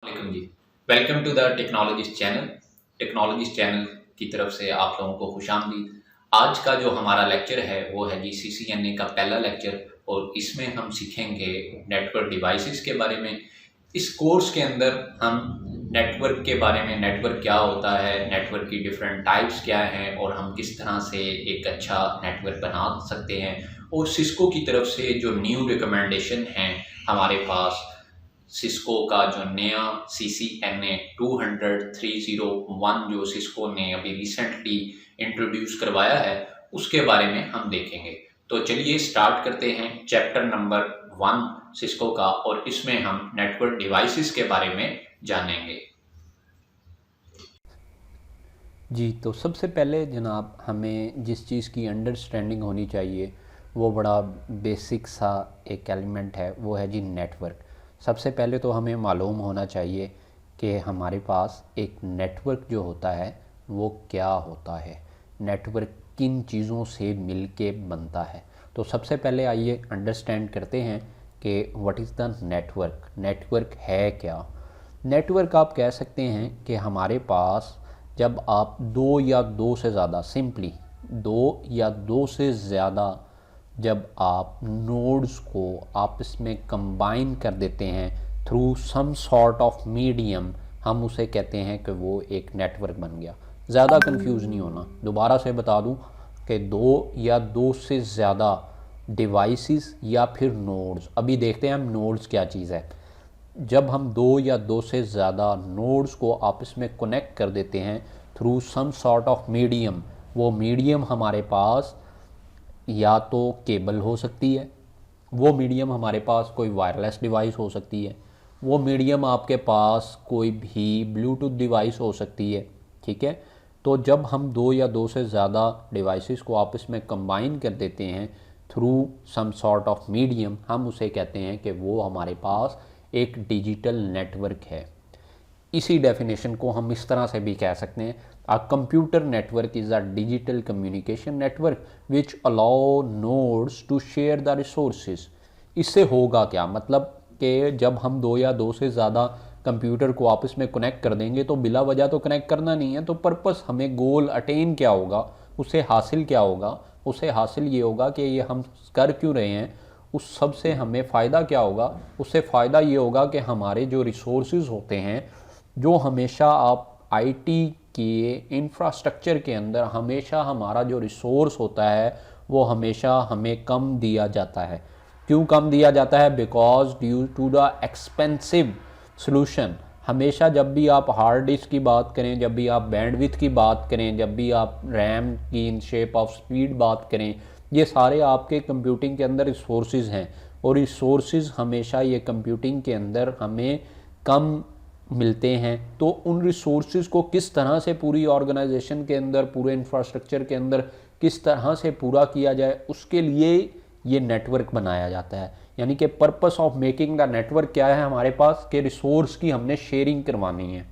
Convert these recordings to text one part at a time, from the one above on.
वालेकुम जी। Welcome to the technologies channel. Technologies channel की तरफ से आप लोगों को खुशामदीद। आज का जो हमारा लेक्चर है वो है जी CCNA का पहला लेक्चर और इसमें हम सीखेंगे नेटवर्क डिवाइसेस के बारे में। इस कोर्स के अंदर हम नेटवर्क के बारे में, नेटवर्क क्या होता है, नेटवर्क की डिफरेंट टाइप्स क्या हैं और हम किस तरह से एक अच्छा नेटवर्क बना सकते हैं, और सिस्को की तरफ से जो न्यू रिकमेंडेशन हैं हमारे पास, सिस्को का जो नया CCNA 200-301 जो सिस्को ने अभी रिसेंटली इंट्रोड्यूस करवाया है उसके बारे में हम देखेंगे। तो चलिए स्टार्ट करते हैं चैप्टर नंबर 1 सिस्को का, और इसमें हम नेटवर्क डिवाइसेस के बारे में जानेंगे। जी, तो सबसे पहले जनाब हमें जिस चीज़ की अंडरस्टैंडिंग होनी चाहिए वो बड़ा बेसिक सा एक एलिमेंट है, वो है जी नेटवर्क। सबसे पहले तो हमें मालूम होना चाहिए कि हमारे पास एक नेटवर्क जो होता है वो क्या होता है, नेटवर्क किन चीज़ों से मिलके बनता है। तो सबसे पहले आइए अंडरस्टैंड करते हैं कि what is the network. Network है क्या? नेटवर्क आप कह सकते हैं कि हमारे पास जब आप दो या दो से ज़्यादा, सिंपली दो या दो से ज़्यादा, जब आप नोड्स को आपस में कंबाइन कर देते हैं through some sort of medium, हम उसे कहते हैं कि वो एक नेटवर्क बन गया। ज़्यादा कंफ्यूज नहीं होना, दोबारा से बता दूं कि दो या दो से ज़्यादा डिवाइसेस या फिर नोड्स। अभी देखते हैं हम नोड्स क्या चीज़ है। जब हम दो या दो से ज़्यादा नोड्स को आपस में कनेक्ट कर देते हैं through some sort of medium, वो मीडियम हमारे पास या तो केबल हो सकती है, वो मीडियम हमारे पास कोई वायरलेस डिवाइस हो सकती है, वो मीडियम आपके पास कोई भी ब्लूटूथ डिवाइस हो सकती है। ठीक है, तो जब हम दो या दो से ज़्यादा डिवाइसेस को आपस में कंबाइन कर देते हैं through some sort of medium, हम उसे कहते हैं कि वो हमारे पास एक डिजिटल नेटवर्क है। इसी डेफिनेशन को हम इस तरह से भी कह सकते हैं, a computer network is a digital communication network which allow nodes to share the resources. इससे होगा क्या, मतलब कि जब हम दो या दो से ज़्यादा कंप्यूटर को आपस में कनेक्ट कर देंगे तो बिला वजह तो कनेक्ट करना नहीं है, तो पर्पस हमें गोल अटेन क्या होगा, उसे हासिल क्या होगा, उसे हासिल ये होगा कि ये हम कर क्यों रहे हैं, उस सब से हमें फ़ायदा क्या होगा। उससे फ़ायदा ये होगा कि हमारे जो रिसोर्सेज होते हैं, जो हमेशा आप आईटी के इंफ्रास्ट्रक्चर के अंदर हमेशा हमारा जो रिसोर्स होता है वो हमेशा हमें कम दिया जाता है। क्यों कम दिया जाता है? Because due to the expensive solution. हमेशा जब भी आप हार्ड डिस्क की बात करें, जब भी आप बैंडविड्थ की बात करें, जब भी आप रैम की इन शेप ऑफ स्पीड बात करें, ये सारे आपके कंप्यूटिंग के अंदर रिसोर्सेज हैं, और रिसोर्सेज हमेशा ये कंप्यूटिंग के अंदर हमें कम मिलते हैं। तो उन रिसोर्सेज को किस तरह से पूरी ऑर्गेनाइजेशन के अंदर, पूरे इंफ्रास्ट्रक्चर के अंदर किस तरह से पूरा किया जाए, उसके लिए ये नेटवर्क बनाया जाता है। यानी कि purpose of making the network क्या है हमारे पास, कि रिसोर्स की हमने शेयरिंग करवानी है।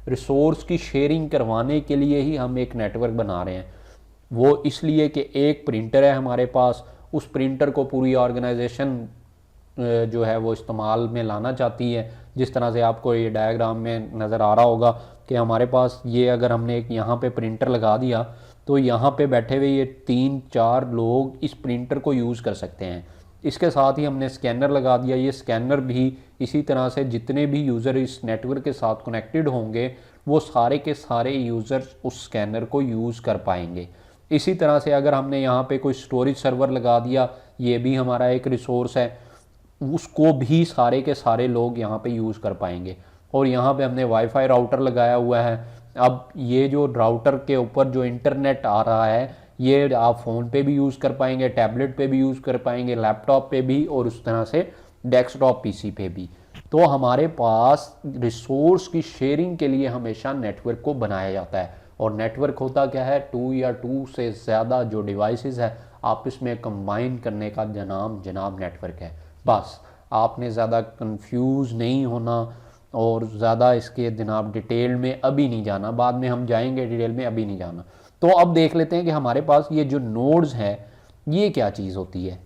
रिसोर्स की शेयरिंग करवाने के लिए ही हम एक नेटवर्क बना रहे हैं। वो इसलिए कि एक प्रिंटर है हमारे पास, उस प्रिंटर को पूरी ऑर्गेनाइजेशन जो है वो इस्तेमाल में लाना चाहती है। जिस तरह से आपको ये डायग्राम में नज़र आ रहा होगा कि हमारे पास ये, अगर हमने एक यहाँ पे प्रिंटर लगा दिया तो यहाँ पे बैठे हुए ये 3-4 लोग इस प्रिंटर को यूज़ कर सकते हैं। इसके साथ ही हमने स्कैनर लगा दिया। ये स्कैनर भी इसी तरह से जितने भी यूज़र इस नेटवर्क के साथ कनेक्टेड होंगे वो सारे के सारे यूज़र्स उस स्कैनर को यूज़ कर पाएंगे। इसी तरह से अगर हमने यहाँ पे कोई स्टोरेज सर्वर लगा दिया, ये भी हमारा एक रिसोर्स है, उसको भी सारे के सारे लोग यहाँ पे यूज़ कर पाएंगे। और यहाँ पे हमने वाईफाई राउटर लगाया हुआ है। अब ये जो राउटर के ऊपर जो इंटरनेट आ रहा है, ये आप फ़ोन पे भी यूज़ कर पाएंगे, टैबलेट पे भी यूज़ कर पाएंगे, लैपटॉप पे भी, और उस तरह से डेस्कटॉप पीसी पे भी। तो हमारे पास रिसोर्स की शेयरिंग के लिए हमेशा नेटवर्क को बनाया जाता है। और नेटवर्क होता क्या है? टू या टू से ज़्यादा जो डिवाइसेस है आपस में कंबाइन करने का जनाब नेटवर्क है। बस आपने ज़्यादा कंफ्यूज नहीं होना और ज़्यादा इसके जनाब डिटेल में अभी नहीं जाना, बाद में हम जाएंगे डिटेल में, अभी नहीं जाना। तो अब देख लेते हैं कि हमारे पास ये जो नोड्स हैं ये क्या चीज़ होती है।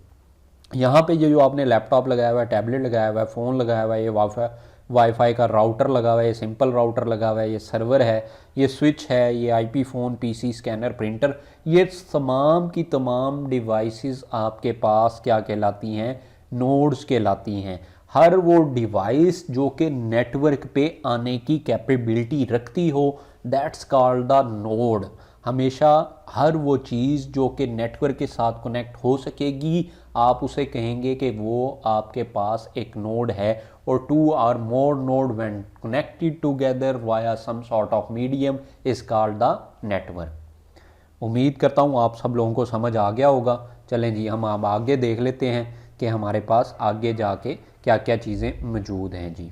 यहाँ पे ये जो आपने लैपटॉप लगाया हुआ है, टैबलेट लगाया हुआ है, फ़ोन लगाया हुआ है, ये वाईफाई का राउटर लगा हुआ है, ये सिंपल राउटर लगा हुआ है, ये सर्वर है, ये स्विच है, ये IP phone, PC, scanner, printer, ये तमाम की तमाम डिवाइसेस आपके पास क्या कहलाती हैं, नोड्स कहलाती हैं। हर वो डिवाइस जो कि नेटवर्क पे आने की कैपेबिलिटी रखती हो, दैट्स कॉल्ड द नोड। हमेशा हर वो चीज़ जो कि नेटवर्क के साथ कनेक्ट हो सकेगी, आप उसे कहेंगे कि वो आपके पास एक नोड है। और two or more node when connected together via some sort of medium is called the network. उम्मीद करता हूँ आप सब लोगों को समझ आ गया होगा। चलें जी, हम अब आगे देख लेते हैं कि हमारे पास आगे जाके क्या क्या चीज़ें मौजूद हैं जी।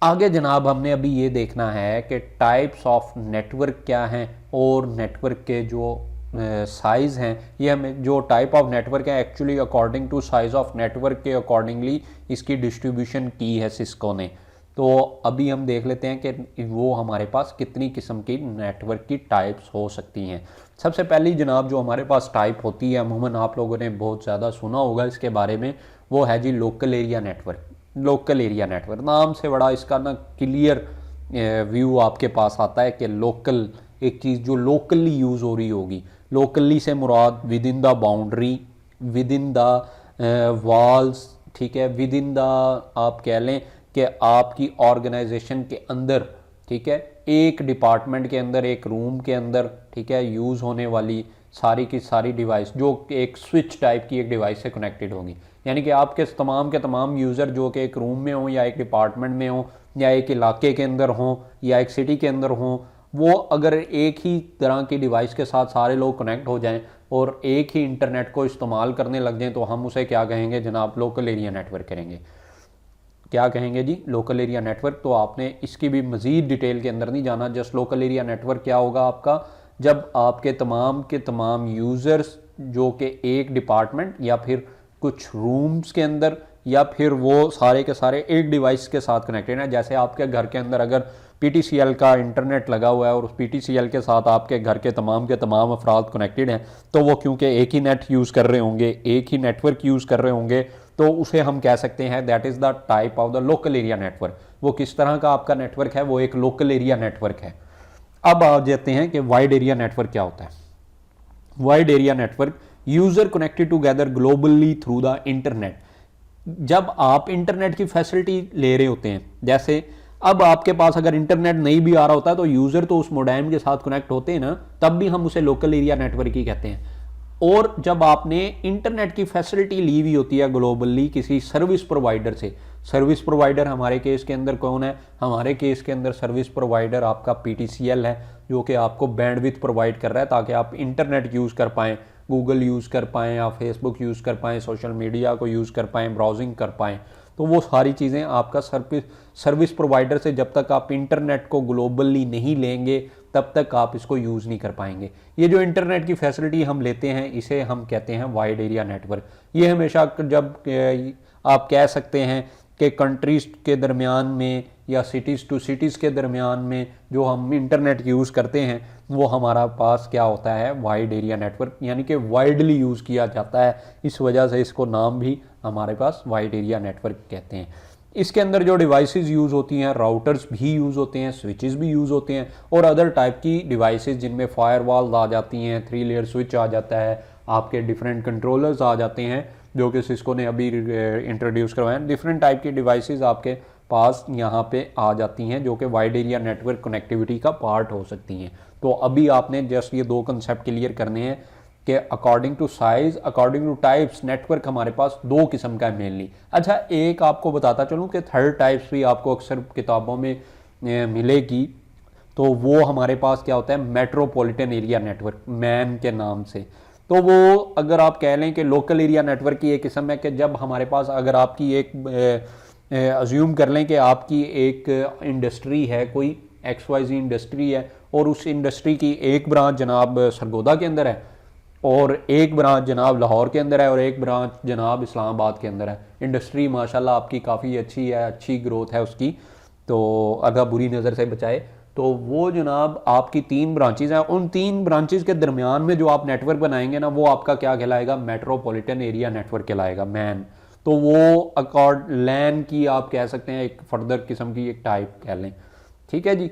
आगे जनाब हमने अभी ये देखना है कि टाइप्स ऑफ नेटवर्क क्या हैं और नेटवर्क के जो साइज़ हैं, ये हमें जो टाइप ऑफ नेटवर्क है actually according to size of network के अकॉर्डिंगली इसकी डिस्ट्रीब्यूशन की है सिस्को ने। तो अभी हम देख लेते हैं कि वो हमारे पास कितनी किस्म की नेटवर्क की टाइप्स हो सकती हैं। सबसे पहली जनाब जो हमारे पास टाइप होती है, अमूमन आप लोगों ने बहुत ज़्यादा सुना होगा इसके बारे में, वो है जी local area network. Local area network नाम से बड़ा इसका ना क्लियर व्यू आपके पास आता है कि लोकल एक चीज़ जो लोकली यूज़ हो रही होगी। लोकली से मुराद within the boundary, within the walls, ठीक है, विद इन द आप कह लें कि आपकी ऑर्गेनाइजेशन के अंदर, ठीक है, एक डिपार्टमेंट के अंदर, एक रूम के अंदर, ठीक है, यूज़ होने वाली सारी की सारी डिवाइस जो एक स्विच टाइप की एक डिवाइस से कनेक्टेड होंगी। यानी कि आपके तमाम के तमाम यूज़र जो कि एक रूम में हों या एक डिपार्टमेंट में हों या एक इलाके के अंदर हों या एक सिटी के अंदर हों, वो अगर एक ही तरह की डिवाइस के साथ सारे लोग कनेक्ट हो जाएं और एक ही इंटरनेट को इस्तेमाल करने लग जाएं, तो हम उसे क्या कहेंगे जनाब, लोकल एरिया नेटवर्क करेंगे। क्या कहेंगे जी, लोकल एरिया नेटवर्क। तो आपने इसकी भी मज़ीद डिटेल के अंदर नहीं जाना, जस्ट लोकल एरिया नेटवर्क क्या होगा आपका, जब आपके तमाम के तमाम यूज़र्स जो कि एक डिपार्टमेंट या फिर कुछ रूम्स के अंदर या फिर वो सारे के सारे एक डिवाइस के साथ कनेक्टेड हैं। जैसे आपके घर के अंदर अगर PTCL का इंटरनेट लगा हुआ है और उस PTCL के साथ आपके घर के तमाम अफराद कनेक्टेड हैं, तो वो क्योंकि एक ही नेट यूज़ कर रहे होंगे, एक ही नेटवर्क यूज़ कर रहे होंगे, तो उसे हम कह सकते हैं that is the type of the local area network. वो किस तरह का आपका नेटवर्क है, वो एक लोकल एरिया नेटवर्क है। अब आ जाते हैं कि वाइड एरिया नेटवर्क क्या होता है। Wide area network, user connected together globally through the internet. जब आप इंटरनेट की फैसिलिटी ले रहे होते हैं, जैसे अब आपके पास अगर इंटरनेट नहीं भी आ रहा होता है तो यूज़र तो उस मोडेम के साथ कनेक्ट होते हैं ना, तब भी हम उसे लोकल एरिया नेटवर्क ही कहते हैं। और जब आपने इंटरनेट की फैसिलिटी ली हुई होती है ग्लोबली किसी सर्विस प्रोवाइडर से, सर्विस प्रोवाइडर हमारे केस के अंदर कौन है, हमारे केस के अंदर सर्विस प्रोवाइडर आपका PTCL है, जो कि आपको बैंडविड्थ प्रोवाइड कर रहा है ताकि आप इंटरनेट यूज़ कर पाएँ, गूगल यूज़ कर पाएँ, आप फेसबुक यूज़ कर पाएँ, सोशल मीडिया को यूज़ कर पाएँ, ब्राउजिंग कर पाएँ। तो वो सारी चीज़ें आपका सर्विस प्रोवाइडर से जब तक आप इंटरनेट को ग्लोबली नहीं लेंगे तब तक आप इसको यूज़ नहीं कर पाएंगे। ये जो इंटरनेट की फैसिलिटी हम लेते हैं इसे हम कहते हैं वाइड एरिया नेटवर्क। ये हमेशा जब आप कह सकते हैं कि कंट्रीज़ के दरमियान में या सिटीज़ टू सिटीज़ के दरमियान में जो हम इंटरनेट यूज़ करते हैं वो हमारा पास क्या होता है, वाइड एरिया नेटवर्क, यानी कि वाइडली यूज़ किया जाता है। इस वजह से इसको नाम भी हमारे पास वाइड एरिया नेटवर्क कहते हैं। इसके अंदर जो डिवाइसेस यूज़ होती हैं, राउटर्स भी यूज़ होते हैं, स्विचेस भी यूज़ होते हैं और अदर टाइप की डिवाइसेस जिनमें फायरवॉल्स आ जाती हैं, 3 लेयर स्विच आ जाता है, आपके डिफरेंट कंट्रोलर्स आ जाते हैं जो कि सिस्को ने अभी इंट्रोड्यूस करवाए हैं। डिफरेंट टाइप की डिवाइसेस आपके पास यहाँ पे आ जाती हैं जो कि वाइड एरिया नेटवर्क कनेक्टिविटी का पार्ट हो सकती हैं। तो अभी आपने जस्ट ये 2 कंसेप्ट क्लियर करने हैं कि according to size, according to types, network हमारे पास 2 किस्म का है मेनली। अच्छा, एक आपको बताता चलूँ कि थर्ड टाइप्स भी आपको अक्सर किताबों में मिलेगी, तो वो हमारे पास क्या होता है, मेट्रोपॉलिटन एरिया नेटवर्क, मैन के नाम से। तो वो अगर आप कह लें कि लोकल एरिया नेटवर्क की एक किस्म है कि जब हमारे पास अगर आपकी एक अज्यूम कर लें कि आपकी एक इंडस्ट्री है, कोई XYZ इंडस्ट्री है और उस इंडस्ट्री की एक ब्रांच जनाब सरगोदा के अंदर है और एक ब्रांच जनाब लाहौर के अंदर है और एक ब्रांच जनाब इस्लामाबाद के अंदर है। इंडस्ट्री माशाल्लाह आपकी काफ़ी अच्छी है, अच्छी ग्रोथ है उसकी, तो अगर बुरी नज़र से बचाए तो वो जनाब आपकी 3 ब्रांचेज़ हैं, उन 3 ब्रांचेज़ के दरमियान में जो आप नेटवर्क बनाएंगे ना, वो आपका क्या कहलाएगा, मेट्रोपॉलिटन एरिया नेटवर्क कहलाएगा, मैन। तो वो अकॉर्ड लैन की आप कह सकते हैं एक फर्दर किस्म की एक टाइप कह लें। ठीक है जी,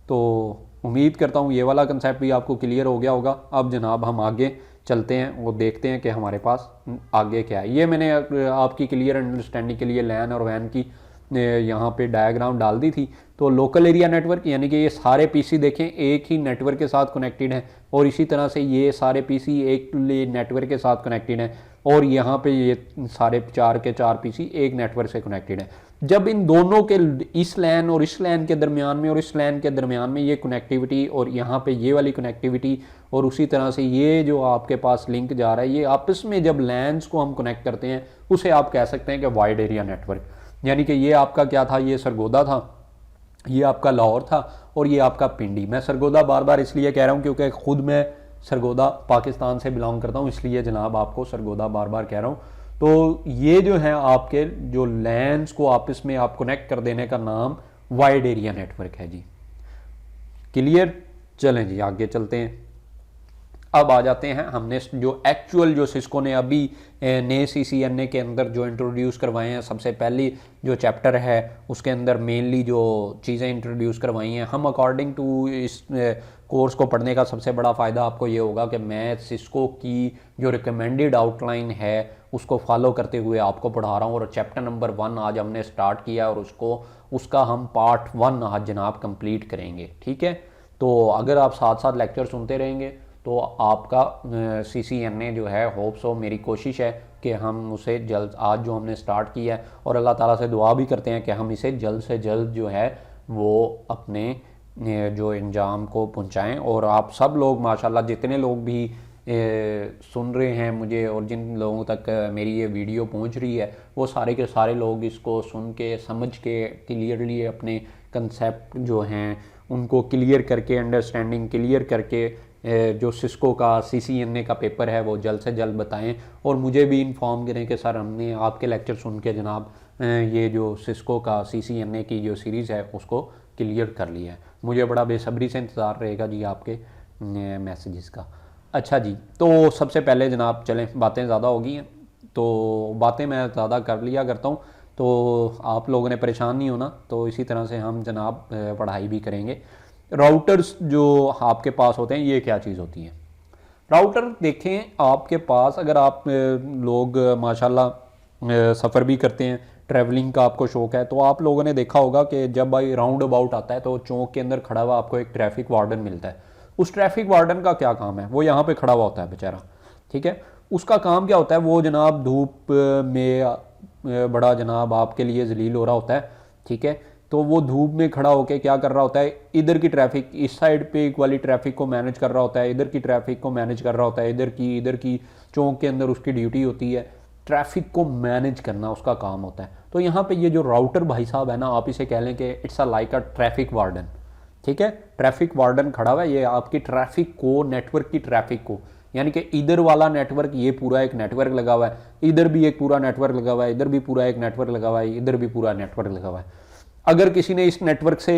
तो उम्मीद करता हूँ ये वाला कंसेप्ट भी आपको क्लियर हो गया होगा। अब जनाब हम आगे चलते हैं, वो देखते हैं कि हमारे पास आगे क्या है। ये मैंने आपकी क्लियर अंडरस्टैंडिंग के लिए लैन और वैन की यहाँ पे डायग्राम डाल दी थी। तो लोकल एरिया नेटवर्क यानी कि ये सारे पीसी देखें एक ही नेटवर्क के साथ कनेक्टेड हैं, और इसी तरह से ये सारे पीसी एक नेटवर्क के साथ कनेक्टेड हैं, और यहाँ पे ये सारे 4 के 4 पीसी एक नेटवर्क से कनेक्टेड हैं। जब इन दोनों के इस लैन और इस लैन के दरमियान में और इस लैन के दरमियान में ये कनेक्टिविटी और यहाँ पे ये वाली कनेक्टिविटी और उसी तरह से ये जो आपके पास लिंक जा रहा है, ये आपस में जब लैंस को हम कनेक्ट करते हैं उसे आप कह सकते हैं कि वाइड एरिया नेटवर्क। यानी कि ये आपका क्या था, ये सरगोदा था, ये आपका लाहौर था, और ये आपका पिंडी। मैं सरगोदा बार बार इसलिए कह रहा हूँ क्योंकि खुद मैं सरगोदा पाकिस्तान से बिलोंग करता हूँ, इसलिए जनाब आपको सरगोदा बार बार कह रहा हूँ। तो ये जो है आपके जो लैंस को आपस में आप कनेक्ट कर देने का नाम वाइड एरिया नेटवर्क है जी। क्लियर? चलें जी आगे चलते हैं। अब आ जाते हैं, हमने जो एक्चुअल जो सिस्को ने अभी नए CCNA के अंदर जो इंट्रोड्यूस करवाए हैं, सबसे पहली जो चैप्टर है उसके अंदर मेनली जो चीज़ें इंट्रोड्यूस करवाई हैं, हम अकॉर्डिंग टू इस कोर्स को पढ़ने का सबसे बड़ा फ़ायदा आपको ये होगा कि मैं सिस्को की जो रिकमेंडेड आउटलाइन है उसको फॉलो करते हुए आपको पढ़ा रहा हूँ, और चैप्टर नंबर 1 आज हमने स्टार्ट किया और उसका हम पार्ट 1 आज जनाब कंप्लीट करेंगे। ठीक है, तो अगर आप साथ साथ लेक्चर सुनते रहेंगे तो आपका CCNA जो है, होप सो, मेरी कोशिश है कि हम उसे जल्द, आज जो हमने स्टार्ट किया है, और अल्लाह ताला से दुआ भी करते हैं कि हम इसे जल्द से जल्द जो है वो अपने जो अंजाम को पहुंचाएं। और आप सब लोग माशाल्लाह जितने लोग भी सुन रहे हैं मुझे, और जिन लोगों तक मेरी ये वीडियो पहुंच रही है, वो सारे के सारे लोग इसको सुन के समझ के क्लियरली अपने कंसेप्ट जो हैं उनको क्लियर करके, अंडरस्टैंडिंग क्लियर करके जो सिस्को का CCNA का पेपर है वो जल्द से जल्द बताएं, और मुझे भी इन्फॉर्म करें कि सर हमने आपके लेक्चर सुन के जनाब ये जो सिस्को का CCNA की जो सीरीज़ है उसको क्लियर कर लिया है। मुझे बड़ा बेसब्री से इंतज़ार रहेगा जी आपके मैसेजेस का। अच्छा जी, तो सबसे पहले जनाब चलें, बातें ज़्यादा हो गई हैं तो बातें मैं ज़्यादा कर लिया करता हूँ, तो आप लोगों ने परेशान नहीं होना, तो इसी तरह से हम जनाब पढ़ाई भी करेंगे। राउटर्स जो आपके पास होते हैं ये क्या चीज़ होती है? राउटर देखें आपके पास, अगर आप लोग माशाल्लाह सफ़र भी करते हैं, ट्रैवलिंग का आपको शौक़ है, तो आप लोगों ने देखा होगा कि जब भाई राउंड अबाउट आता है तो चौक के अंदर खड़ा हुआ आपको एक ट्रैफिक वार्डन मिलता है। उस ट्रैफिक वार्डन का क्या काम है? वो यहाँ पे खड़ा हुआ होता है बेचारा। ठीक है, उसका काम क्या होता है? वो जनाब धूप में बड़ा जनाब आपके लिए जलील हो रहा होता है। ठीक है, तो वो धूप में खड़ा होकर क्या कर रहा होता है? इधर की ट्रैफिक, इस साइड पे एक वाली ट्रैफिक को मैनेज कर रहा होता है, इधर की ट्रैफिक को मैनेज कर रहा होता है, इधर की चौक के अंदर उसकी ड्यूटी होती है, ट्रैफिक को मैनेज करना उसका काम होता है। तो यहाँ पे ये जो राउटर भाई साहब है ना, आप इसे कह लें कि it's a like a traffic warden. ठीक है, ट्रैफिक वार्डन खड़ा हुआ है, ये आपकी ट्रैफिक को, नेटवर्क की ट्रैफिक को, यानी कि इधर वाला नेटवर्क, ये पूरा एक नेटवर्क लगा हुआ है, इधर भी एक पूरा नेटवर्क लगा हुआ है, इधर भी पूरा एक नेटवर्क लगा हुआ है, इधर भी पूरा नेटवर्क लगा हुआ है। अगर किसी ने इस नेटवर्क से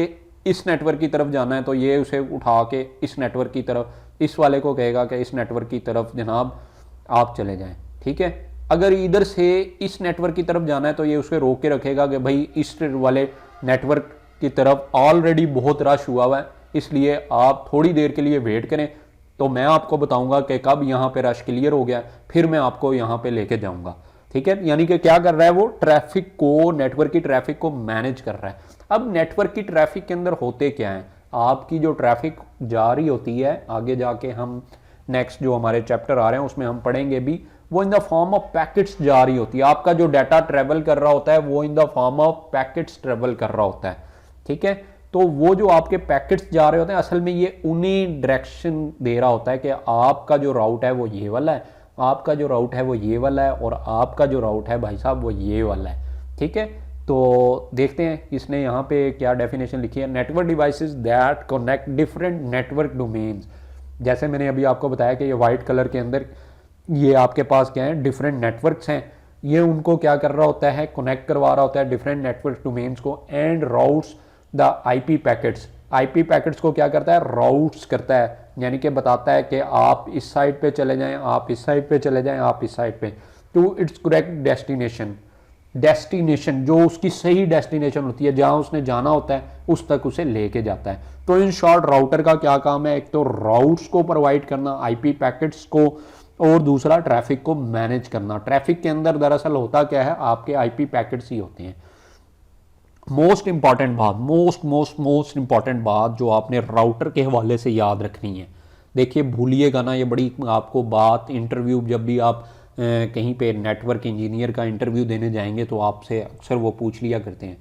इस नेटवर्क की तरफ जाना है तो ये उसे उठा के इस नेटवर्क की तरफ, इस वाले को कहेगा कि इस नेटवर्क की तरफ जनाब आप चले जाएं। ठीक है, अगर इधर से इस नेटवर्क की तरफ जाना है तो ये उसे रोक के रखेगा कि भाई इस वाले नेटवर्क की तरफ ऑलरेडी बहुत रश हुआ है, इसलिए आप थोड़ी देर के लिए वेट करें, तो मैं आपको बताऊंगा कि कब यहाँ पे रश क्लियर हो गया, फिर मैं आपको यहाँ पे लेके जाऊंगा। ठीक है, यानी कि क्या कर रहा है वो? ट्रैफिक को, नेटवर्क की ट्रैफिक को मैनेज कर रहा है। अब नेटवर्क की ट्रैफिक के अंदर होते क्या है? आपकी जो ट्रैफिक जा रही होती है, आगे जाके हम नेक्स्ट जो हमारे चैप्टर आ रहे हैं उसमें हम पढ़ेंगे भी, वो in the form of packets जा रही होती है। आपका जो डाटा ट्रेवल कर रहा होता है वो in the form of packets travel कर रहा होता है। ठीक है, तो वो जो आपके पैकेट्स जा रहे होते हैं असल में ये उन्हीं डायरेक्शन दे रहा होता है कि आपका जो राउट है वो ये वाला है, आपका जो राउट है वो ये वाला है, और आपका जो राउट है भाई साहब वो ये वाला है। ठीक है, तो देखते हैं इसने यहाँ पे क्या डेफिनेशन लिखी है। Network devices that connect different network domains. जैसे मैंने अभी आपको बताया कि ये वाइट कलर के अंदर ये आपके पास क्या है? डिफरेंट नेटवर्क्स हैं। ये उनको क्या कर रहा होता है? कनेक्ट करवा रहा होता है डिफरेंट नेटवर्क डोमेन्स को, and routes the IP packets. IP packets को क्या करता है, राउट्स करता है, यानी कि बताता है कि आप इस साइड पे चले जाएं, आप इस साइड पे चले जाएं, आप इस साइड पे, to its correct destination. Destination जो उसकी सही डेस्टिनेशन होती है, जहां उसने जाना होता है उस तक उसे लेके जाता है। तो इन शॉर्ट राउटर का क्या काम है, एक तो राउट्स को प्रोवाइड करना आईपी पैकेट्स को, और दूसरा ट्रैफिक को मैनेज करना। ट्रैफिक के अंदर दरअसल होता क्या है, आपके आईपी पैकेट्स ही होते हैं। मोस्ट इंपॉर्टेंट बात, मोस्ट इंपॉर्टेंट बात जो आपने राउटर के हवाले से याद रखनी है, देखिए भूलिएगा ना, ये बड़ी आपको बात, इंटरव्यू जब भी आप कहीं पे नेटवर्क इंजीनियर का इंटरव्यू देने जाएंगे तो आपसे अक्सर वो पूछ लिया करते हैं।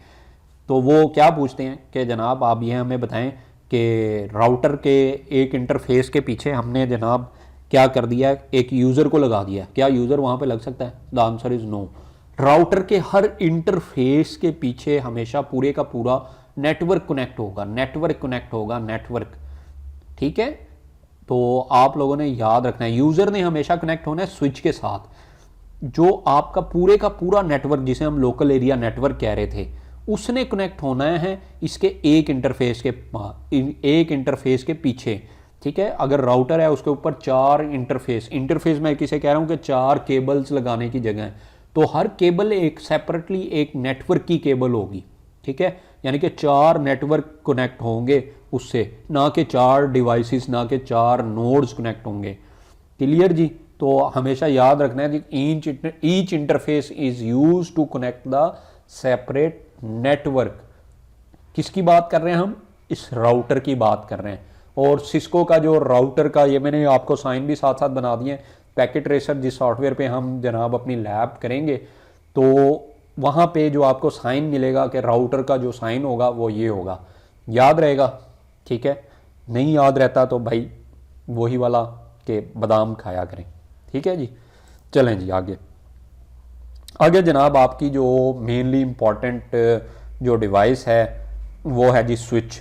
तो वो क्या पूछते हैं कि जनाब आप ये हमें बताएं कि राउटर के एक इंटरफेस के पीछे हमने जनाब क्या कर दिया है, एक यूज़र को लगा दिया, क्या यूज़र वहाँ पे लग सकता है? The answer is no. Router के हर इंटरफेस के पीछे हमेशा पूरे का पूरा नेटवर्क कनेक्ट होगा, नेटवर्क। ठीक है, तो आप लोगों ने याद रखना है, यूज़र ने हमेशा कनेक्ट होना है स्विच के साथ। जो आपका पूरे का पूरा नेटवर्क, जिसे हम लोकल एरिया नेटवर्क कह रहे थे, उसने कनेक्ट होना है इसके एक इंटरफेस के पीछे। ठीक है, अगर राउटर है उसके ऊपर 4 इंटरफेस मैं किसे कह रहा हूं कि 4 केबल्स लगाने की जगह है, तो हर केबल एक सेपरेटली एक नेटवर्क की केबल होगी। ठीक है, यानी कि 4 नेटवर्क कनेक्ट होंगे उससे, ना कि 4 डिवाइसेस, ना कि 4 नोड्स कनेक्ट होंगे। क्लियर जी? तो हमेशा याद रखना है कि each interface is use to connect the separate network. किसकी बात कर रहे हैं हम? इस राउटर की बात कर रहे हैं। और सिस्को का जो राउटर का, ये मैंने आपको साइन भी साथ साथ बना दिए, पैकेट ट्रेसर जिस सॉफ्टवेयर पे हम जनाब अपनी लैब करेंगे, तो वहाँ पे जो आपको साइन मिलेगा कि राउटर का जो साइन होगा वो ये होगा, याद रहेगा। ठीक है, नहीं याद रहता तो भाई वही वाला कि बादाम खाया करें। ठीक है जी, चलें जी आगे जनाब आपकी जो मेनली इम्पॉर्टेंट जो डिवाइस है वो है जी स्विच।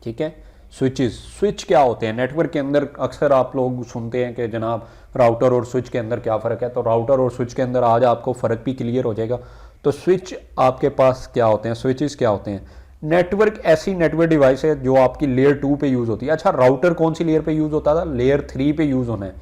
ठीक है, स्विच क्या होते हैं नेटवर्क के अंदर? अक्सर आप लोग सुनते हैं कि जनाब राउटर और स्विच के अंदर क्या फ़र्क है, तो राउटर और स्विच के अंदर आज आपको फ़र्क भी क्लियर हो जाएगा। तो स्विच आपके पास क्या होते हैं, स्विचेस क्या होते हैं? नेटवर्क ऐसी नेटवर्क डिवाइस है जो आपकी लेयर 2 पे यूज़ होती है। अच्छा, राउटर कौन सी लेयर पे यूज़ होता था? लेयर 3 पे यूज़ होना है।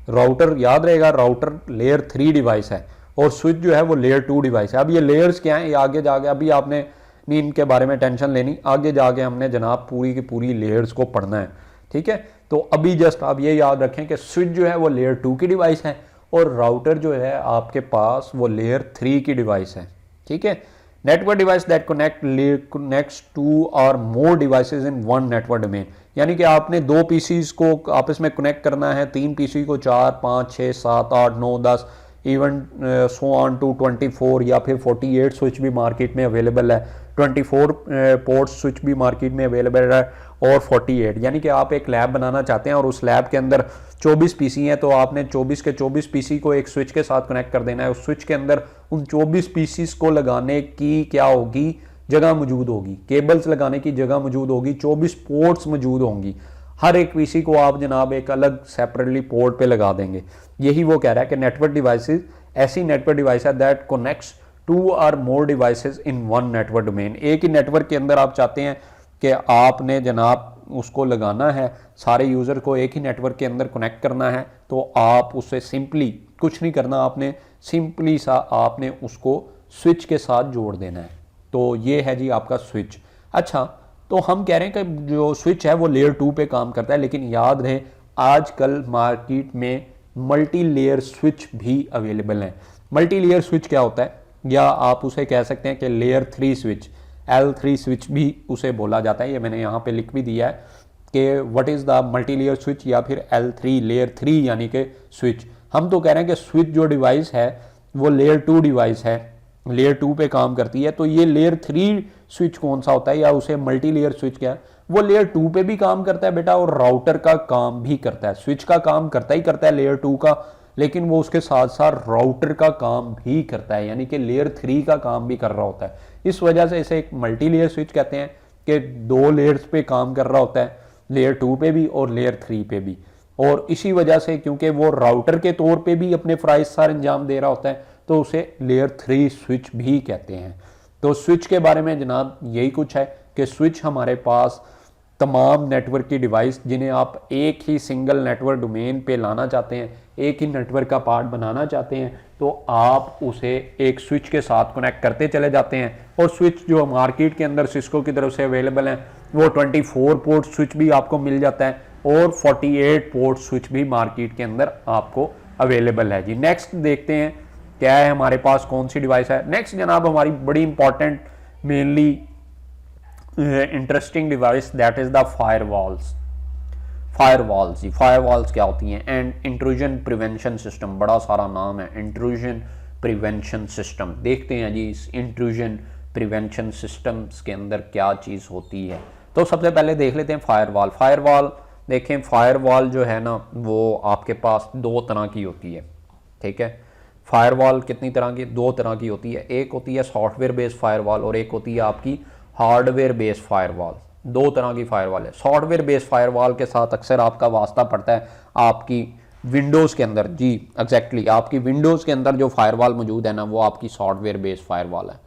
राउटर याद रहेगा, राउटर लेयर 3 डिवाइस है और स्विच जो है वो लेयर 2 डिवाइस है। अब ये लेयर्स क्या हैं, ये आगे जाके, अभी आपने नहीं इनके बारे में टेंशन लेनी, आगे जाके हमने जनाब पूरी की पूरी लेयर्स को पढ़ना है। ठीक है, तो अभी जस्ट आप ये याद रखें कि स्विच जो है वो लेयर 2 की डिवाइस है और राउटर जो है आपके पास वो लेयर 3 की डिवाइस है। ठीक है, network device that connects 2 or more devices in one network domain, यानी कि आपने 2 पीसीज को आपस में कनेक्ट करना है, 3 पीसी को 4, 5, 6, 7, 8, 9, 10 इवन सो ऑन टू 24 या फिर 48 स्विच भी मार्केट में अवेलेबल है, 24 पोर्ट स्विच भी मार्केट में अवेलेबल है और 48। यानी कि आप एक लैब बनाना चाहते हैं और उस लैब के अंदर 24 पीसी हैं, तो आपने 24 के 24 पीसी को एक स्विच के साथ कनेक्ट कर देना है। उस स्विच के अंदर उन 24 पीसीस को लगाने की क्या होगी, जगह मौजूद होगी, केबल्स लगाने की जगह मौजूद होगी, 24 पोर्ट्स मौजूद होंगी। हर एक पीसी को आप जनाब एक अलग सेपरेटली पोर्ट पे लगा देंगे। यही वो कह रहा है कि नेटवर्क डिवाइसेस ऐसी नेटवर्क डिवाइस है that connects 2 or more devices in one network domain. एक ही नेटवर्क के अंदर आप चाहते हैं कि आपने जनाब उसको लगाना है, सारे यूज़र को एक ही नेटवर्क के अंदर कनेक्ट करना है, तो आप उससे सिंपली कुछ नहीं करना, आपने सिंपली सा आपने उसको स्विच के साथ जोड़ देना है। तो ये है जी आपका स्विच। अच्छा, तो हम कह रहे हैं कि जो स्विच है वो लेयर 2 पे काम करता है, लेकिन याद रहे आजकल मार्केट में मल्टी लेयर स्विच भी अवेलेबल हैं। मल्टी लेयर स्विच क्या होता है, या आप उसे कह सकते हैं कि लेयर 3 स्विच, L3 स्विच भी उसे बोला जाता है। ये मैंने यहाँ पे लिख भी दिया है कि what is the multi layer switch या फिर L3 लेयर 3 यानी कि स्विच। हम तो कह रहे हैं कि स्विच जो डिवाइस है वो लेयर 2 डिवाइस है, लेयर 2 पे काम करती है। तो ये लेयर 3 स्विच कौन सा होता है, या उसे मल्टी लेयर स्विच क्या है? वो लेयर 2 पे भी काम करता है बेटा, और राउटर का काम भी करता है। स्विच का काम करता ही करता है लेयर 2 का, लेकिन वो उसके साथ साथ राउटर का काम भी करता है, यानी कि लेयर 3 का काम भी कर रहा होता है। इस वजह से इसे एक मल्टी लेयर स्विच कहते हैं कि 2 लेयर्स पे काम कर रहा होता है, लेयर 2 पे भी और लेयर 3 पे भी। और इसी वजह से क्योंकि वो राउटर के तौर पे भी अपने फ़राइज़ सार अंजाम दे रहा होता है, तो उसे लेयर 3 स्विच भी कहते हैं। तो स्विच के बारे में जनाब यही कुछ है कि स्विच हमारे पास तमाम नेटवर्क की डिवाइस जिन्हें आप एक ही सिंगल नेटवर्क डोमेन पे लाना चाहते हैं, एक ही नेटवर्क का पार्ट बनाना चाहते हैं, तो आप उसे एक स्विच के साथ कनेक्ट करते चले जाते हैं। और स्विच जो मार्केट के अंदर सिस्को की तरफ से अवेलेबल हैं वो 24 पोर्ट स्विच भी आपको मिल जाता है और 48 पोर्ट स्विच भी मार्केट के अंदर आपको अवेलेबल है जी। नेक्स्ट देखते हैं क्या है हमारे पास, कौन सी डिवाइस है। नेक्स्ट जनाब हमारी बड़ी important mainly interesting device that is the firewalls. Firewalls जी, फायरवॉल्स क्या होती हैं? एंड इंट्रूजन प्रिवेंशन सिस्टम, बड़ा सारा नाम है, इंट्रूजन प्रिवेंशन सिस्टम। देखते हैं जी इस इंट्रूजन प्रिवेंशन सिस्टम्स के अंदर क्या चीज़ होती है। तो सबसे पहले देख लेते हैं फायरवॉल। फायरवॉल देखें, फायरवॉल जो है ना वो आपके पास दो तरह की होती है, ठीक है। फायरवॉल कितनी तरह की? दो तरह की होती है। एक होती है सॉफ्टवेयर बेस्ड फायरवॉल और एक होती है आपकी हार्डवेयर बेस्ड फायरवॉल। दो तरह की फायरवॉल है। सॉफ्टवेयर बेस्ड फायरवॉल के साथ अक्सर आपका वास्ता पड़ता है आपकी विंडोज़ के अंदर जी, एग्जैक्टली आपकी विंडोज़ के अंदर जो फायरवॉल मौजूद है ना वो आपकी सॉफ्टवेयर बेस्ड फायरवॉल है।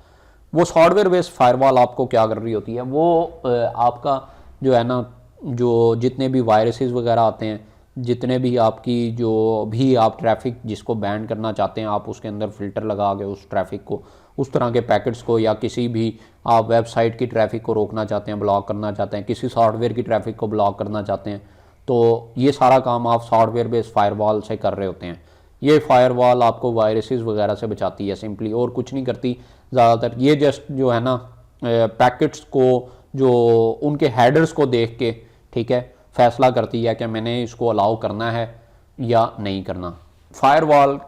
वो सॉफ्टवेयर बेस्ड फायरवॉल आपको क्या कर रही होती है, वो आपका जो है ना जो जितने भी वायरसेस वगैरह आते हैं, जितने भी आपकी जो भी आप ट्रैफिक जिसको बैन करना चाहते हैं, आप उसके अंदर फ़िल्टर लगा के उस ट्रैफिक को, उस तरह के पैकेट्स को, या किसी भी आप वेबसाइट की ट्रैफिक को रोकना चाहते हैं, ब्लॉक करना चाहते हैं, किसी सॉफ्टवेयर की ट्रैफिक को ब्लॉक करना चाहते हैं, तो ये सारा काम आप सॉफ्टवेयर बेस्ड फायरवॉल से कर रहे होते हैं। ये फायरवॉल आपको वायरसेस वगैरह से बचाती है सिंपली, और कुछ नहीं करती ज़्यादातर। ये जस्ट जो है ना पैकेट्स को, जो उनके हेडर्स को देख के, ठीक है, फैसला करती है कि मैंने इसको अलाउ करना है या नहीं करना। फायरवॉल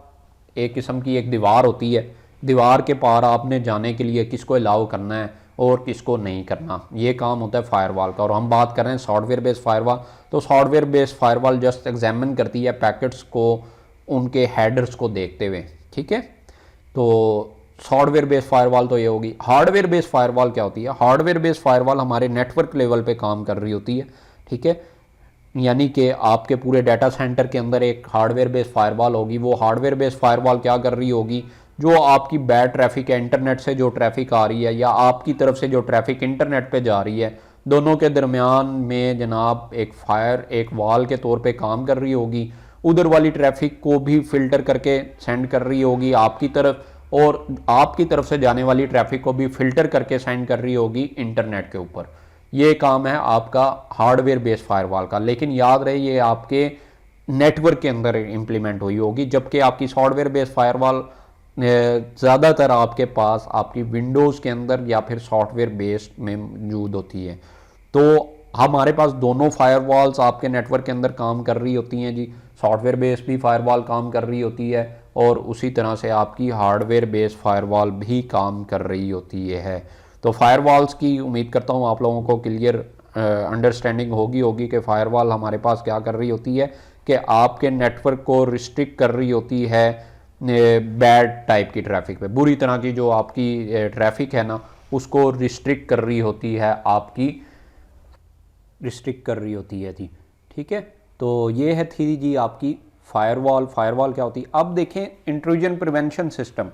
एक किस्म की एक दीवार होती है, दीवार के पार आपने जाने के लिए किसको अलाउ करना है और किसको नहीं करना, ये काम होता है फायरवॉल का। और हम बात कर रहे हैं सॉफ्टवेयर बेस्ड फायरवॉल, तो software based firewall just examine करती है पैकेट्स को, उनके हेडर्स को देखते हुए, ठीक है। तो सॉफ्टवेयर बेस्ड फायरवॉल तो ये होगी। हार्डवेयर बेस्ड फायरवॉल क्या होती है? हार्डवेयर बेस्ड फायरवॉल हमारे नेटवर्क लेवल पे काम कर रही होती है, ठीक है। यानी कि आपके पूरे डाटा सेंटर के अंदर एक हार्डवेयर बेस्ड फायरवॉल होगी। वो हार्डवेयर बेस्ड फायरवॉल क्या कर रही होगी, जो आपकी बैड ट्रैफिक है, इंटरनेट से जो ट्रैफिक आ रही है या आपकी तरफ से जो ट्रैफिक इंटरनेट पे जा रही है, दोनों के दरमियान में जनाब एक वॉल के तौर पे काम कर रही होगी। उधर वाली ट्रैफिक को भी फिल्टर करके सेंड कर रही होगी आपकी तरफ, और आपकी तरफ से जाने वाली ट्रैफिक को भी फिल्टर करके सेंड कर रही होगी इंटरनेट के ऊपर। ये काम है आपका हार्डवेयर बेस्ड फायरवॉल का। लेकिन याद रहे ये आपके नेटवर्क के अंदर इंप्लीमेंट हुई होगी, जबकि आपकी सॉफ्टवेयर बेस्ड फायरवॉल ज़्यादातर आपके पास आपकी विंडोज़ के अंदर या फिर सॉफ्टवेयर बेस्ड में मौजूद होती है। तो हमारे पास दोनों फायरवॉल्स आपके नेटवर्क के अंदर काम कर रही होती हैं जी। सॉफ्टवेयर बेस्ड भी फायरवॉल काम कर रही होती है और उसी तरह से आपकी हार्डवेयर बेस्ड फायरवॉल भी काम कर रही होती है। तो फायरवॉल्स की उम्मीद करता हूँ आप लोगों को क्लियर अंडरस्टैंडिंग होगी कि फायरवॉल हमारे पास क्या कर रही होती है, कि आपके नेटवर्क को रिस्ट्रिक्ट कर रही होती है बैड टाइप की ट्रैफिक पे, बुरी तरह की जो आपकी ट्रैफिक है ना उसको रिस्ट्रिक्ट कर रही होती है, आपकी रिस्ट्रिक्ट कर रही होती है जी, ठीक है। तो ये है थी जी आपकी फायरवॉल। फायरवॉल क्या होती है? अब देखें इंट्रूजन प्रिवेंशन सिस्टम,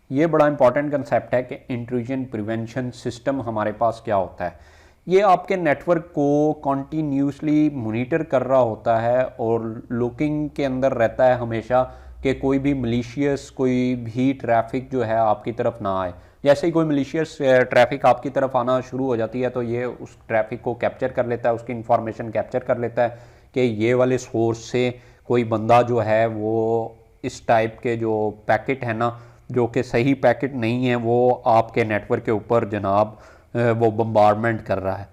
ये बड़ा इंपॉर्टेंट कंसेप्ट है कि इंट्रूजन प्रिवेंशन सिस्टम हमारे पास क्या होता है। ये आपके नेटवर्क को कॉन्टीन्यूसली मॉनिटर कर रहा होता है और लुकिंग के अंदर रहता है हमेशा कि कोई भी मलिशियस कोई भी ट्रैफिक जो है आपकी तरफ ना आए। जैसे ही कोई मलिशियस ट्रैफिक आपकी तरफ आना शुरू हो जाती है तो ये उस ट्रैफिक को कैप्चर कर लेता है, उसकी इंफॉर्मेशन कैप्चर कर लेता है कि ये वाले सोर्स से कोई बंदा जो है वो इस टाइप के जो पैकेट है ना, जो कि सही पैकेट नहीं है, वो आपके नेटवर्क के ऊपर जनाब वो बम्बार्डमेंट कर रहा है।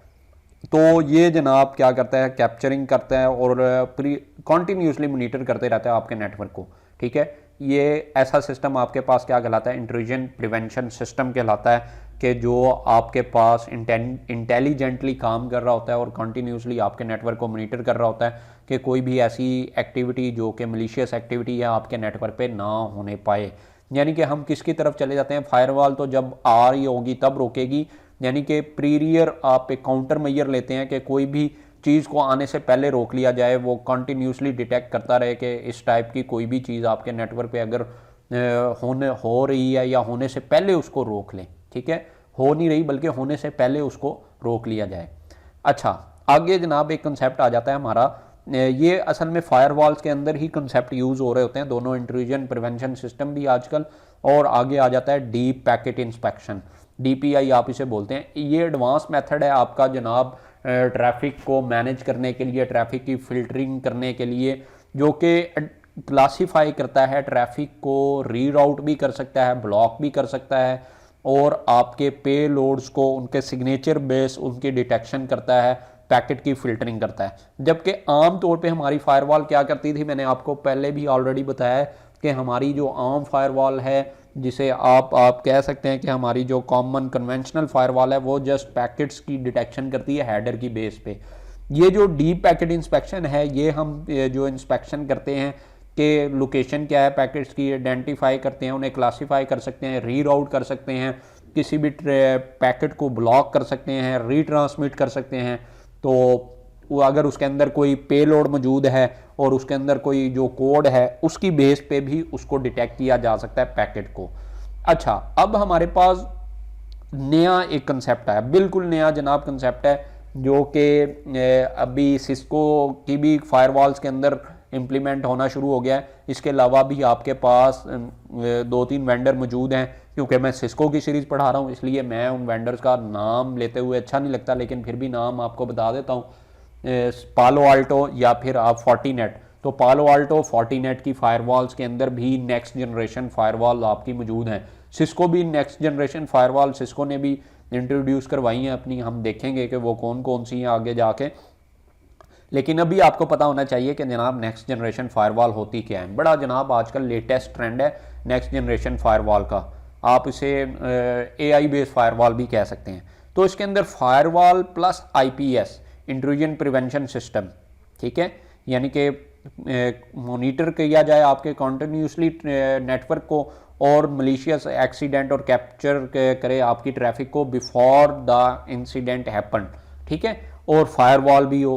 तो ये जनाब क्या करता है, कैप्चरिंग करता है और कॉन्टीन्यूसली मॉनिटर करते रहता है आपके नेटवर्क को, ठीक है। ये ऐसा सिस्टम आपके पास क्या कहलाता है? इंट्रूजन प्रिवेंशन सिस्टम कहलाता है, कि जो आपके पास इंटेलिजेंटली काम कर रहा होता है और कॉन्टीन्यूसली आपके नेटवर्क को मॉनिटर कर रहा होता है कि कोई भी ऐसी एक्टिविटी जो कि मलिशियस एक्टिविटी है आपके नेटवर्क पे ना होने पाए। यानी कि हम किसकी तरफ चले जाते हैं? फायरवॉल तो जब आ रही होगी तब रोकेगी, यानी कि प्रीरियर आप एक काउंटर मेजर लेते हैं कि कोई भी चीज़ को आने से पहले रोक लिया जाए, वो कॉन्टीन्यूसली डिटेक्ट करता रहे कि इस टाइप की कोई भी चीज़ आपके नेटवर्क पे अगर हो रही है या होने से पहले उसको रोक लें, ठीक है। हो नहीं रही बल्कि होने से पहले उसको रोक लिया जाए। अच्छा, आगे जनाब एक कंसेप्ट आ जाता है हमारा, ये असल में फायरवॉल्स के अंदर ही कंसेप्ट यूज़ हो रहे होते हैं दोनों, इंट्रूजन प्रिवेंशन सिस्टम भी आजकल, और आगे आ जाता है डीप पैकेट इंस्पेक्शन, DPI आप इसे बोलते हैं। ये एडवांस मेथड है आपका जनाब ट्रैफिक को मैनेज करने के लिए, ट्रैफिक की फ़िल्टरिंग करने के लिए, जो कि क्लासीफाई करता है ट्रैफिक को, रीराउट भी कर सकता है, ब्लॉक भी कर सकता है, और आपके पे लोड्स को उनके सिग्नेचर बेस उनकी डिटेक्शन करता है, पैकेट की फ़िल्टरिंग करता है। जबकि आम तौर पे हमारी फायरवॉल क्या करती थी, मैंने आपको पहले भी ऑलरेडी बताया है कि हमारी जो आम फायरवॉल है, जिसे आप कह सकते हैं कि हमारी जो कॉमन कन्वेंशनल फायरवॉल है, वो जस्ट पैकेट्स की डिटेक्शन करती है हेडर की बेस पे। ये जो डीप पैकेट इंस्पेक्शन है, ये हम जो इंस्पेक्शन करते हैं कि लोकेशन क्या है पैकेट्स की, आइडेंटिफाई करते हैं, उन्हें क्लासीफाई कर सकते हैं, रीराउट कर सकते हैं, किसी भी पैकेट को ब्लॉक कर सकते हैं, रीट्रांसमिट कर सकते हैं। तो अगर उसके अंदर कोई पेलोड मौजूद है और उसके अंदर कोई जो कोड है, उसकी बेस पे भी उसको डिटेक्ट किया जा सकता है पैकेट को। अच्छा, अब हमारे पास नया एक कंसेप्ट है, बिल्कुल नया जनाब कंसेप्ट है, जो कि अभी सिस्को की भी फायरवॉल्स के अंदर इम्प्लीमेंट होना शुरू हो गया है। इसके अलावा भी आपके पास 2-3 वेंडर मौजूद हैं। क्योंकि मैं सिस्को की सीरीज़ पढ़ा रहा हूँ, इसलिए मैं उन वेंडर्स का नाम लेते हुए अच्छा नहीं लगता, लेकिन फिर भी नाम आपको बता देता हूँ। पालो आल्टो या फिर आप फोर्टीनेट। तो पालो आल्टो, फोर्टीनेट की फायरवॉल्स के अंदर भी नेक्स्ट जनरेशन फायरवॉल आपकी मौजूद हैं। सिस्को भी नेक्स्ट जनरेशन फायरवॉल सिस्को ने भी इंट्रोड्यूस करवाई हैं अपनी, हम देखेंगे कि वो कौन कौन सी हैं आगे जाके। लेकिन अभी आपको पता होना चाहिए कि जनाब नेक्स्ट जनरेशन फायरवॉल होती क्या है। बड़ा जनाब आजकल लेटेस्ट ट्रेंड है नेक्स्ट जनरेशन फायरवॉल का, आप इसे AI बेस्ड फायरवॉल भी कह सकते हैं। तो इसके अंदर firewall plus IPS, intrusion prevention system, ठीक है, यानी कि मॉनिटर किया जाए आपके कॉन्टिन्यूसली नेटवर्क को, और मलिशियस एक्सीडेंट और कैप्चर करे आपकी ट्रैफिक को बिफोर द इंसिडेंट हैपन, ठीक है। और फायरवॉल भी हो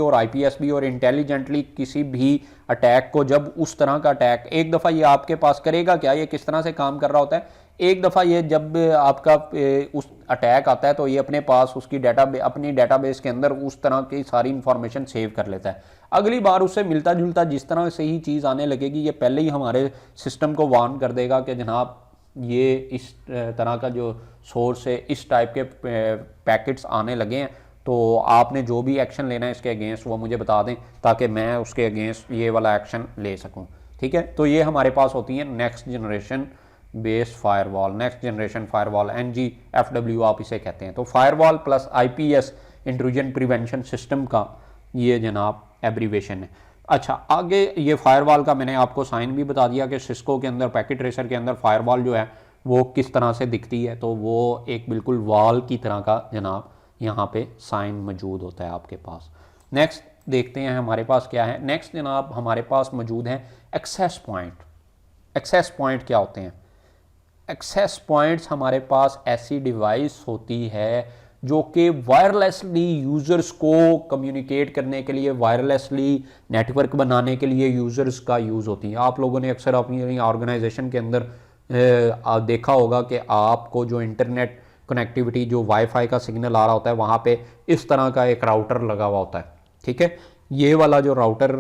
और IPS भी, और इंटेलिजेंटली किसी भी अटैक को, जब उस तरह का अटैक एक दफ़ा ये आपके पास करेगा क्या, ये किस तरह से काम कर रहा होता है, एक दफ़ा ये जब आपका उस अटैक आता है तो ये अपने पास उसकी अपनी डेटाबेस के अंदर उस तरह की सारी इंफॉर्मेशन सेव कर लेता है। अगली बार उससे मिलता जुलता जिस तरह से ही चीज़ आने लगेगी, ये पहले ही हमारे सिस्टम को वार्न कर देगा कि जनाब ये इस तरह का जो सोर्स है, इस टाइप के पैकेट्स आने लगे हैं, तो आपने जो भी एक्शन लेना है इसके अगेंस्ट वो मुझे बता दें, ताकि मैं उसके अगेंस्ट ये वाला एक्शन ले सकूं, ठीक है। तो ये हमारे पास होती है next generation based firewall, next generation firewall, NGFW आप इसे कहते हैं। तो firewall plus IPS, intrusion prevention system का ये जनाब एब्रीवेशन है। अच्छा, आगे ये फायरवॉल का मैंने आपको साइन भी बता दिया कि सिस्को के अंदर, पैकेट ट्रेसर के अंदर फायरवॉल जो है वो किस तरह से दिखती है। तो वो एक बिल्कुल वॉल की तरह का जनाब यहाँ पे साइन मौजूद होता है आपके पास। नेक्स्ट देखते हैं हमारे पास क्या है। नेक्स्ट जनाब हमारे पास मौजूद है एक्सेस पॉइंट। एक्सेस पॉइंट क्या होते हैं? एक्सेस पॉइंट्स हमारे पास ऐसी डिवाइस होती है जो कि वायरलेसली यूज़र्स को कम्युनिकेट करने के लिए, वायरलेसली नेटवर्क बनाने के लिए यूज़र्स का यूज़ होती हैं। आप लोगों ने अक्सर अपनी ऑर्गेनाइजेशन के अंदर देखा होगा कि आपको जो इंटरनेट कनेक्टिविटी, जो वाईफाई का सिग्नल आ रहा होता है, वहाँ पे इस तरह का एक राउटर लगा हुआ होता है, ठीक है। ये वाला जो राउटर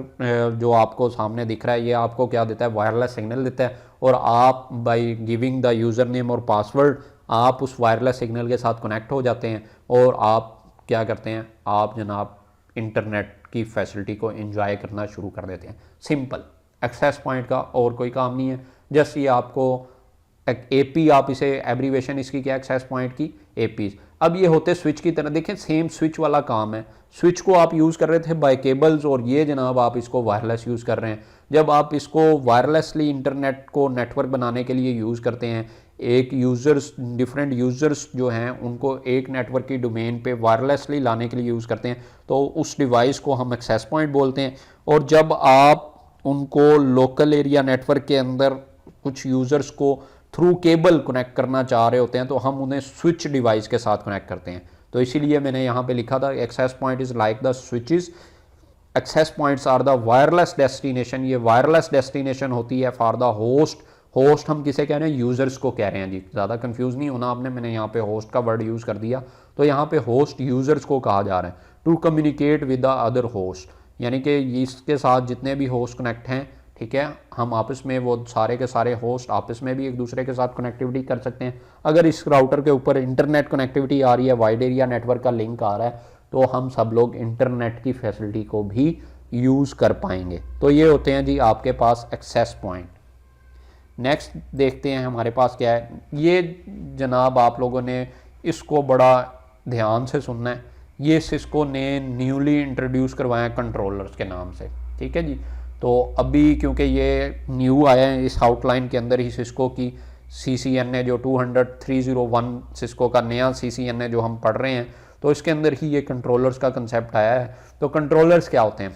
जो आपको सामने दिख रहा है, ये आपको क्या देता है? वायरलेस सिग्नल देता है, और आप by giving the user name और पासवर्ड आप उस वायरलेस सिग्नल के साथ कनेक्ट हो जाते हैं, और आप क्या करते हैं? आप जनाब इंटरनेट की फैसिलिटी को एंजॉय करना शुरू कर देते हैं। सिंपल, एक्सेस पॉइंट का और कोई काम नहीं है। जस्ट ये आपको AP, आप इसे एब्रीवेशन इसकी क्या, एक्सेस पॉइंट की APs। अब ये होते स्विच की तरह, देखें सेम स्विच वाला काम है। स्विच को आप यूज़ कर रहे थे बाय केबल्स, और ये जनाब आप इसको वायरलेस यूज़ कर रहे हैं। जब आप इसको वायरलेसली इंटरनेट को नेटवर्क बनाने के लिए यूज़ करते हैं, एक यूज़र्स, डिफरेंट यूज़र्स जो हैं उनको एक नेटवर्क की डोमेन पे वायरलेसली लाने के लिए यूज़ करते हैं, तो उस डिवाइस को हम एक्सेस पॉइंट बोलते हैं। और जब आप उनको लोकल एरिया नेटवर्क के अंदर कुछ यूज़र्स को थ्रू केबल कनेक्ट करना चाह रहे होते हैं, तो हम उन्हें स्विच डिवाइस के साथ कनेक्ट करते हैं। तो इसीलिए मैंने यहाँ पे लिखा था access point is like the switches, access points are the wireless destination. ये वायरलेस डेस्टिनेशन होती है फॉर द होस्ट होस्ट हम किसे कह रहे हैं, यूज़र्स को कह रहे हैं जी, ज़्यादा कंफ्यूज नहीं होना आपने, मैंने यहाँ पे होस्ट का वर्ड यूज़ कर दिया। तो यहाँ पे होस्ट यूज़र्स को कहा जा रहा है to communicate with the other host, यानी कि इसके साथ जितने भी होस्ट कनेक्ट हैं, ठीक है, हम आपस में वो सारे के सारे होस्ट आपस में भी एक दूसरे के साथ कनेक्टिविटी कर सकते हैं। अगर इस राउटर के ऊपर इंटरनेट कनेक्टिविटी आ रही है, वाइड एरिया नेटवर्क का लिंक आ रहा है, तो हम सब लोग इंटरनेट की फैसिलिटी को भी यूज़ कर पाएंगे। तो ये होते हैं जी आपके पास एक्सेस पॉइंट। नेक्स्ट देखते हैं हमारे पास क्या है। ये जनाब आप लोगों ने इसको बड़ा ध्यान से सुनना है। ये सिस्को ने न्यूली इंट्रोड्यूस करवाया कंट्रोलर्स के नाम से, ठीक है जी। तो अभी क्योंकि ये न्यू आया है, इस आउटलाइन के अंदर ही सिस्को की CCNA जो 200.301 सिस्को का नया CCNA जो हम पढ़ रहे हैं, तो इसके अंदर ही ये कंट्रोलर्स का कंसेप्ट आया है। तो कंट्रोलर्स क्या होते हैं?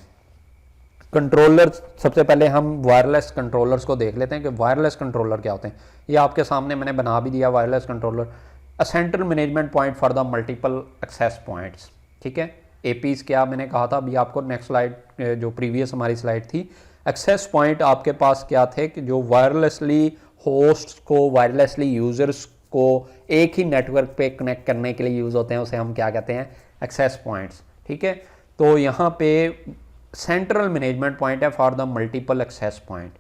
कंट्रोलर्स, सबसे पहले हम वायरलेस कंट्रोलर्स को देख लेते हैं कि वायरलेस कंट्रोलर क्या होते हैं। ये आपके सामने मैंने बना भी दिया, wireless controller a central management point for the multiple access points, ठीक है। APs क्या मैंने कहा था अभी आपको, नेक्स्ट स्लाइड जो प्रीवियस हमारी स्लाइड थी, एक्सेस पॉइंट आपके पास क्या थे कि जो वायरलेसली होस्ट को, वायरलेसली यूज़र्स को एक ही नेटवर्क पे कनेक्ट करने के लिए यूज़ होते हैं, उसे हम क्या कहते हैं, एक्सेस पॉइंट्स, ठीक है। तो यहाँ पे सेंट्रल मैनेजमेंट पॉइंट है for the multiple access point,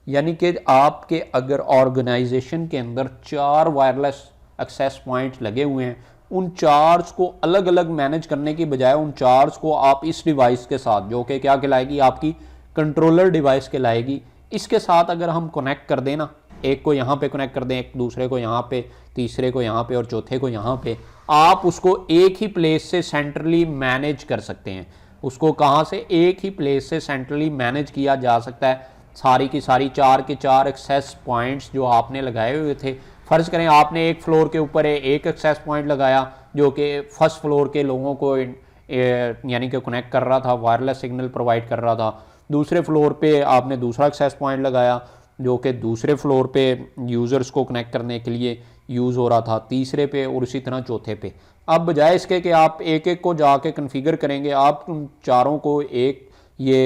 यानी कि आपके अगर ऑर्गेनाइजेशन के अंदर 4 वायरलेस एक्सेस पॉइंट्स लगे हुए हैं, उन चार्ज को अलग अलग मैनेज करने की बजाय उन चार्ज को आप इस डिवाइस के साथ, जो कि क्या कहलाएगी, आपकी कंट्रोलर डिवाइस कहलाएगी, इसके साथ अगर हम कनेक्ट कर दें ना, एक को यहाँ पे कनेक्ट कर दें, एक दूसरे को यहाँ पे, तीसरे को यहाँ पे और चौथे को यहाँ पे, आप उसको एक ही प्लेस से सेंट्रली मैनेज कर सकते हैं। उसको कहाँ से, एक ही प्लेस से सेंट्रली मैनेज किया जा सकता है। सारी की सारी 4 के 4 एक्सेस पॉइंट्स जो आपने लगाए हुए थे, फ़र्ज़ करें आपने एक फ्लोर के ऊपर एक एक्सेस पॉइंट लगाया जो कि फर्स्ट फ्लोर के लोगों को यानी कि कनेक्ट कर रहा था, वायरलेस सिग्नल प्रोवाइड कर रहा था। दूसरे फ्लोर पे आपने दूसरा एक्सेस पॉइंट लगाया जो कि दूसरे फ्लोर पे यूज़र्स को कनेक्ट करने के लिए यूज़ हो रहा था, तीसरे पे और इसी तरह चौथे पे। अब बजाय इसके कि आप एक एक को जाके कन्फिगर करेंगे, आप उन चारों को एक ये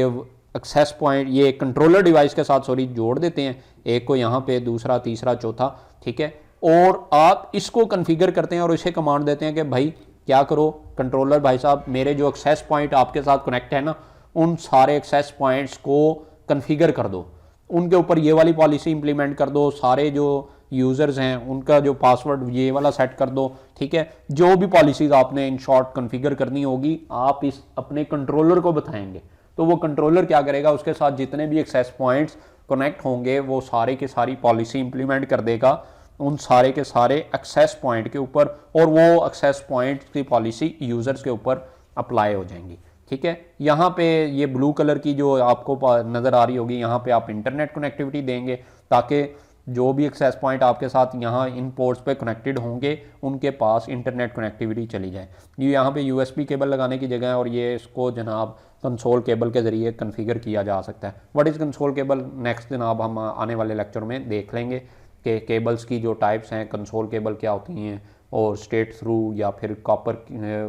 एक्सेस पॉइंट, ये कंट्रोलर डिवाइस के साथ जोड़ देते हैं, एक को यहाँ पे, दूसरा, तीसरा, चौथा, ठीक है। और आप इसको कन्फिगर करते हैं और इसे कमांड देते हैं कि भाई क्या करो कंट्रोलर भाई साहब, मेरे जो एक्सेस पॉइंट आपके साथ कनेक्ट है ना, उन सारे एक्सेस पॉइंट्स को कन्फिगर कर दो, उनके ऊपर ये वाली पॉलिसी इंप्लीमेंट कर दो, सारे जो यूज़र्स हैं उनका जो पासवर्ड ये वाला सेट कर दो, ठीक है। जो भी पॉलिसीज आपने इन शॉर्ट कन्फिगर करनी होगी, आप इस अपने कंट्रोलर को बताएंगे, तो वो कंट्रोलर क्या करेगा, उसके साथ जितने भी एक्सेस पॉइंट्स कनेक्ट होंगे वो सारे के सारी पॉलिसी इंप्लीमेंट कर देगा उन सारे के सारे एक्सेस पॉइंट के ऊपर, और वो एक्सेस पॉइंट की पॉलिसी यूज़र्स के ऊपर अप्लाई हो जाएंगी, ठीक है। यहाँ पे ये ब्लू कलर की जो आपको नज़र आ रही होगी, यहाँ पे आप इंटरनेट कनेक्टिविटी देंगे ताकि जो भी एक्सेस पॉइंट आपके साथ यहाँ इन पोर्ट्स पे कनेक्टेड होंगे उनके पास इंटरनेट कनेक्टिविटी चली जाए। ये यहाँ पे USB केबल लगाने की जगह है और ये इसको जनाब कंसोल केबल के ज़रिए कन्फिगर किया जा सकता है। What is console cable, next जनाब हम आने वाले लेक्चर में देख लेंगे कि केबल्स की जो टाइप्स हैं, कंसोल केबल क्या होती हैं, और स्ट्रेट थ्रू या फिर कॉपर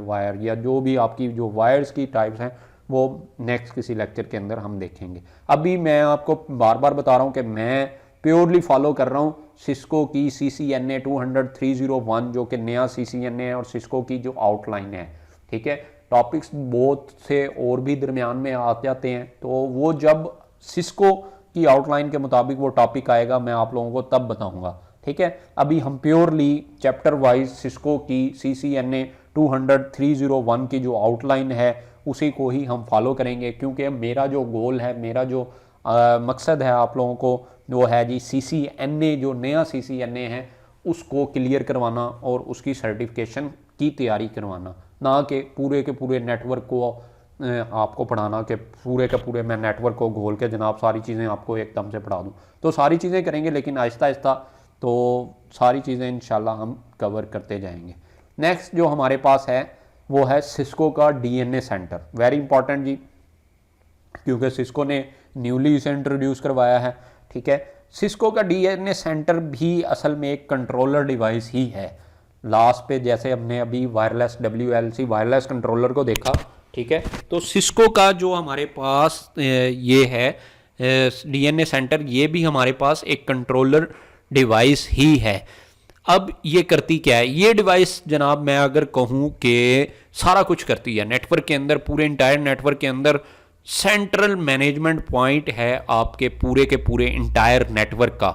वायर या जो भी आपकी जो वायर्स की टाइप्स हैं वो नेक्स्ट किसी लेक्चर के अंदर हम देखेंगे। अभी मैं आपको बार बार बता रहा हूँ कि मैं प्योरली फॉलो कर रहा हूँ सिस्को की CCNA 200.301 जो कि नया CCNA है और सिस्को की जो आउटलाइन है, ठीक है। टॉपिक्स बहुत से और भी दरमियान में आ जाते हैं, तो वो जब सिस्को की आउटलाइन के मुताबिक वो टॉपिक आएगा मैं आप लोगों को तब बताऊंगा, ठीक है। अभी हम प्योरली चैप्टर वाइज सिस्को की CCNA 200.301 की जो आउटलाइन है उसी को ही हम फॉलो करेंगे, क्योंकि मेरा जो गोल है, मेरा जो मकसद है आप लोगों को वो है जी CCNA जो नया CCNA है उसको क्लियर करवाना और उसकी सर्टिफिकेशन की तैयारी करवाना, ना कि पूरे के पूरे नेटवर्क को आपको पढ़ाना कि पूरे के पूरे मैं नेटवर्क को घोल के जनाब सारी चीज़ें आपको एकदम से पढ़ा दूँ। तो सारी चीज़ें करेंगे लेकिन आहिस्ता आहिस्ता, तो सारी चीज़ें इंशाल्लाह हम कवर करते जाएंगे। नेक्स्ट जो हमारे पास है वो है सिस्को का DNA सेंटर, वेरी इंपॉर्टेंट जी, क्योंकि सिस्को ने न्यूली इसे इंट्रोड्यूस करवाया है, ठीक है। सिस्को का DNA सेंटर भी असल में एक कंट्रोलर डिवाइस ही है। लास्ट पे जैसे हमने अभी वायरलेस WLC वायरलेस कंट्रोलर को देखा, ठीक है, तो सिस्को का जो हमारे पास ये है डीएनए सेंटर ये भी हमारे पास एक कंट्रोलर डिवाइस ही है। अब ये करती क्या है ये डिवाइस जनाब, मैं अगर कहूँ कि सारा कुछ करती है नेटवर्क के अंदर, पूरे इंटायर नेटवर्क के अंदर सेंट्रल मैनेजमेंट पॉइंट है आपके पूरे के पूरे इंटायर नेटवर्क का,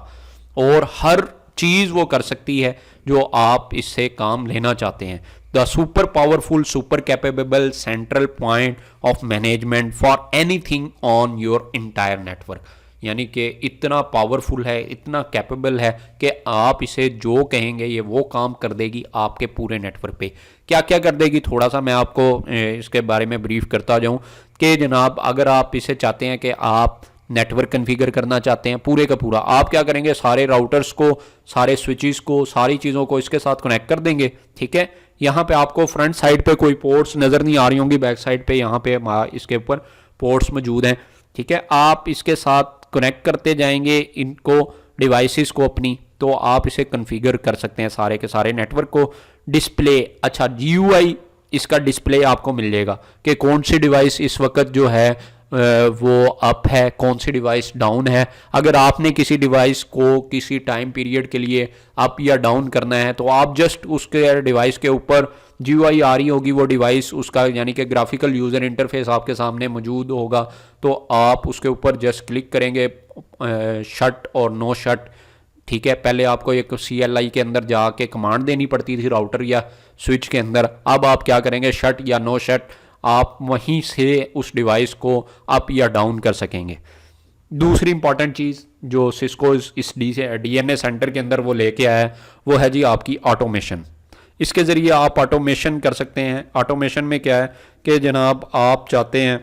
और हर चीज़ वो कर सकती है जो आप इससे काम लेना चाहते हैं। The super powerful super capable central point of management for anything on your entire network, यानी कि इतना पावरफुल है, इतना कैपेबल है कि आप इसे जो कहेंगे ये वो काम कर देगी आपके पूरे नेटवर्क पे। क्या क्या कर देगी, थोड़ा सा मैं आपको इसके बारे में ब्रीफ करता जाऊं कि जनाब अगर आप इसे चाहते हैं कि आप नेटवर्क कन्फिगर करना चाहते हैं पूरे का पूरा, आप क्या करेंगे, सारे राउटर्स को, सारे स्विचेस को, सारी चीज़ों को इसके साथ कनेक्ट कर देंगे। ठीक है, यहाँ पे आपको फ्रंट साइड पे कोई पोर्ट्स नज़र नहीं आ रही होंगी, बैक साइड पे यहाँ पे इसके ऊपर पोर्ट्स मौजूद हैं। ठीक है, आप इसके साथ कनेक्ट करते जाएंगे इनको, डिवाइसेस को अपनी, तो आप इसे कन्फिगर कर सकते हैं सारे के सारे नेटवर्क को। डिस्प्ले, अच्छा GUI इसका डिस्प्ले आपको मिल जाएगा कि कौन सी डिवाइस इस वक्त जो है वो अप है, कौन सी डिवाइस डाउन है। अगर आपने किसी डिवाइस को किसी टाइम पीरियड के लिए अप या डाउन करना है तो आप जस्ट उसके डिवाइस के ऊपर GUI आ रही होगी, वो डिवाइस उसका यानी कि ग्राफिकल यूज़र इंटरफेस आपके सामने मौजूद होगा, तो आप उसके ऊपर जस्ट क्लिक करेंगे शट और नो शट। ठीक है, पहले आपको एक CLI के अंदर जाके कमांड देनी पड़ती थी राउटर या स्विच के अंदर, अब आप क्या करेंगे, शट या नो शट, आप वहीं से उस डिवाइस को अप या डाउन कर सकेंगे। दूसरी इंपॉर्टेंट चीज़ जो सिस्को इस डीएनए सेंटर के अंदर वो लेके आया है वो है जी आपकी ऑटोमेशन। इसके ज़रिए आप ऑटोमेशन कर सकते हैं। ऑटोमेशन में क्या है कि जनाब आप चाहते हैं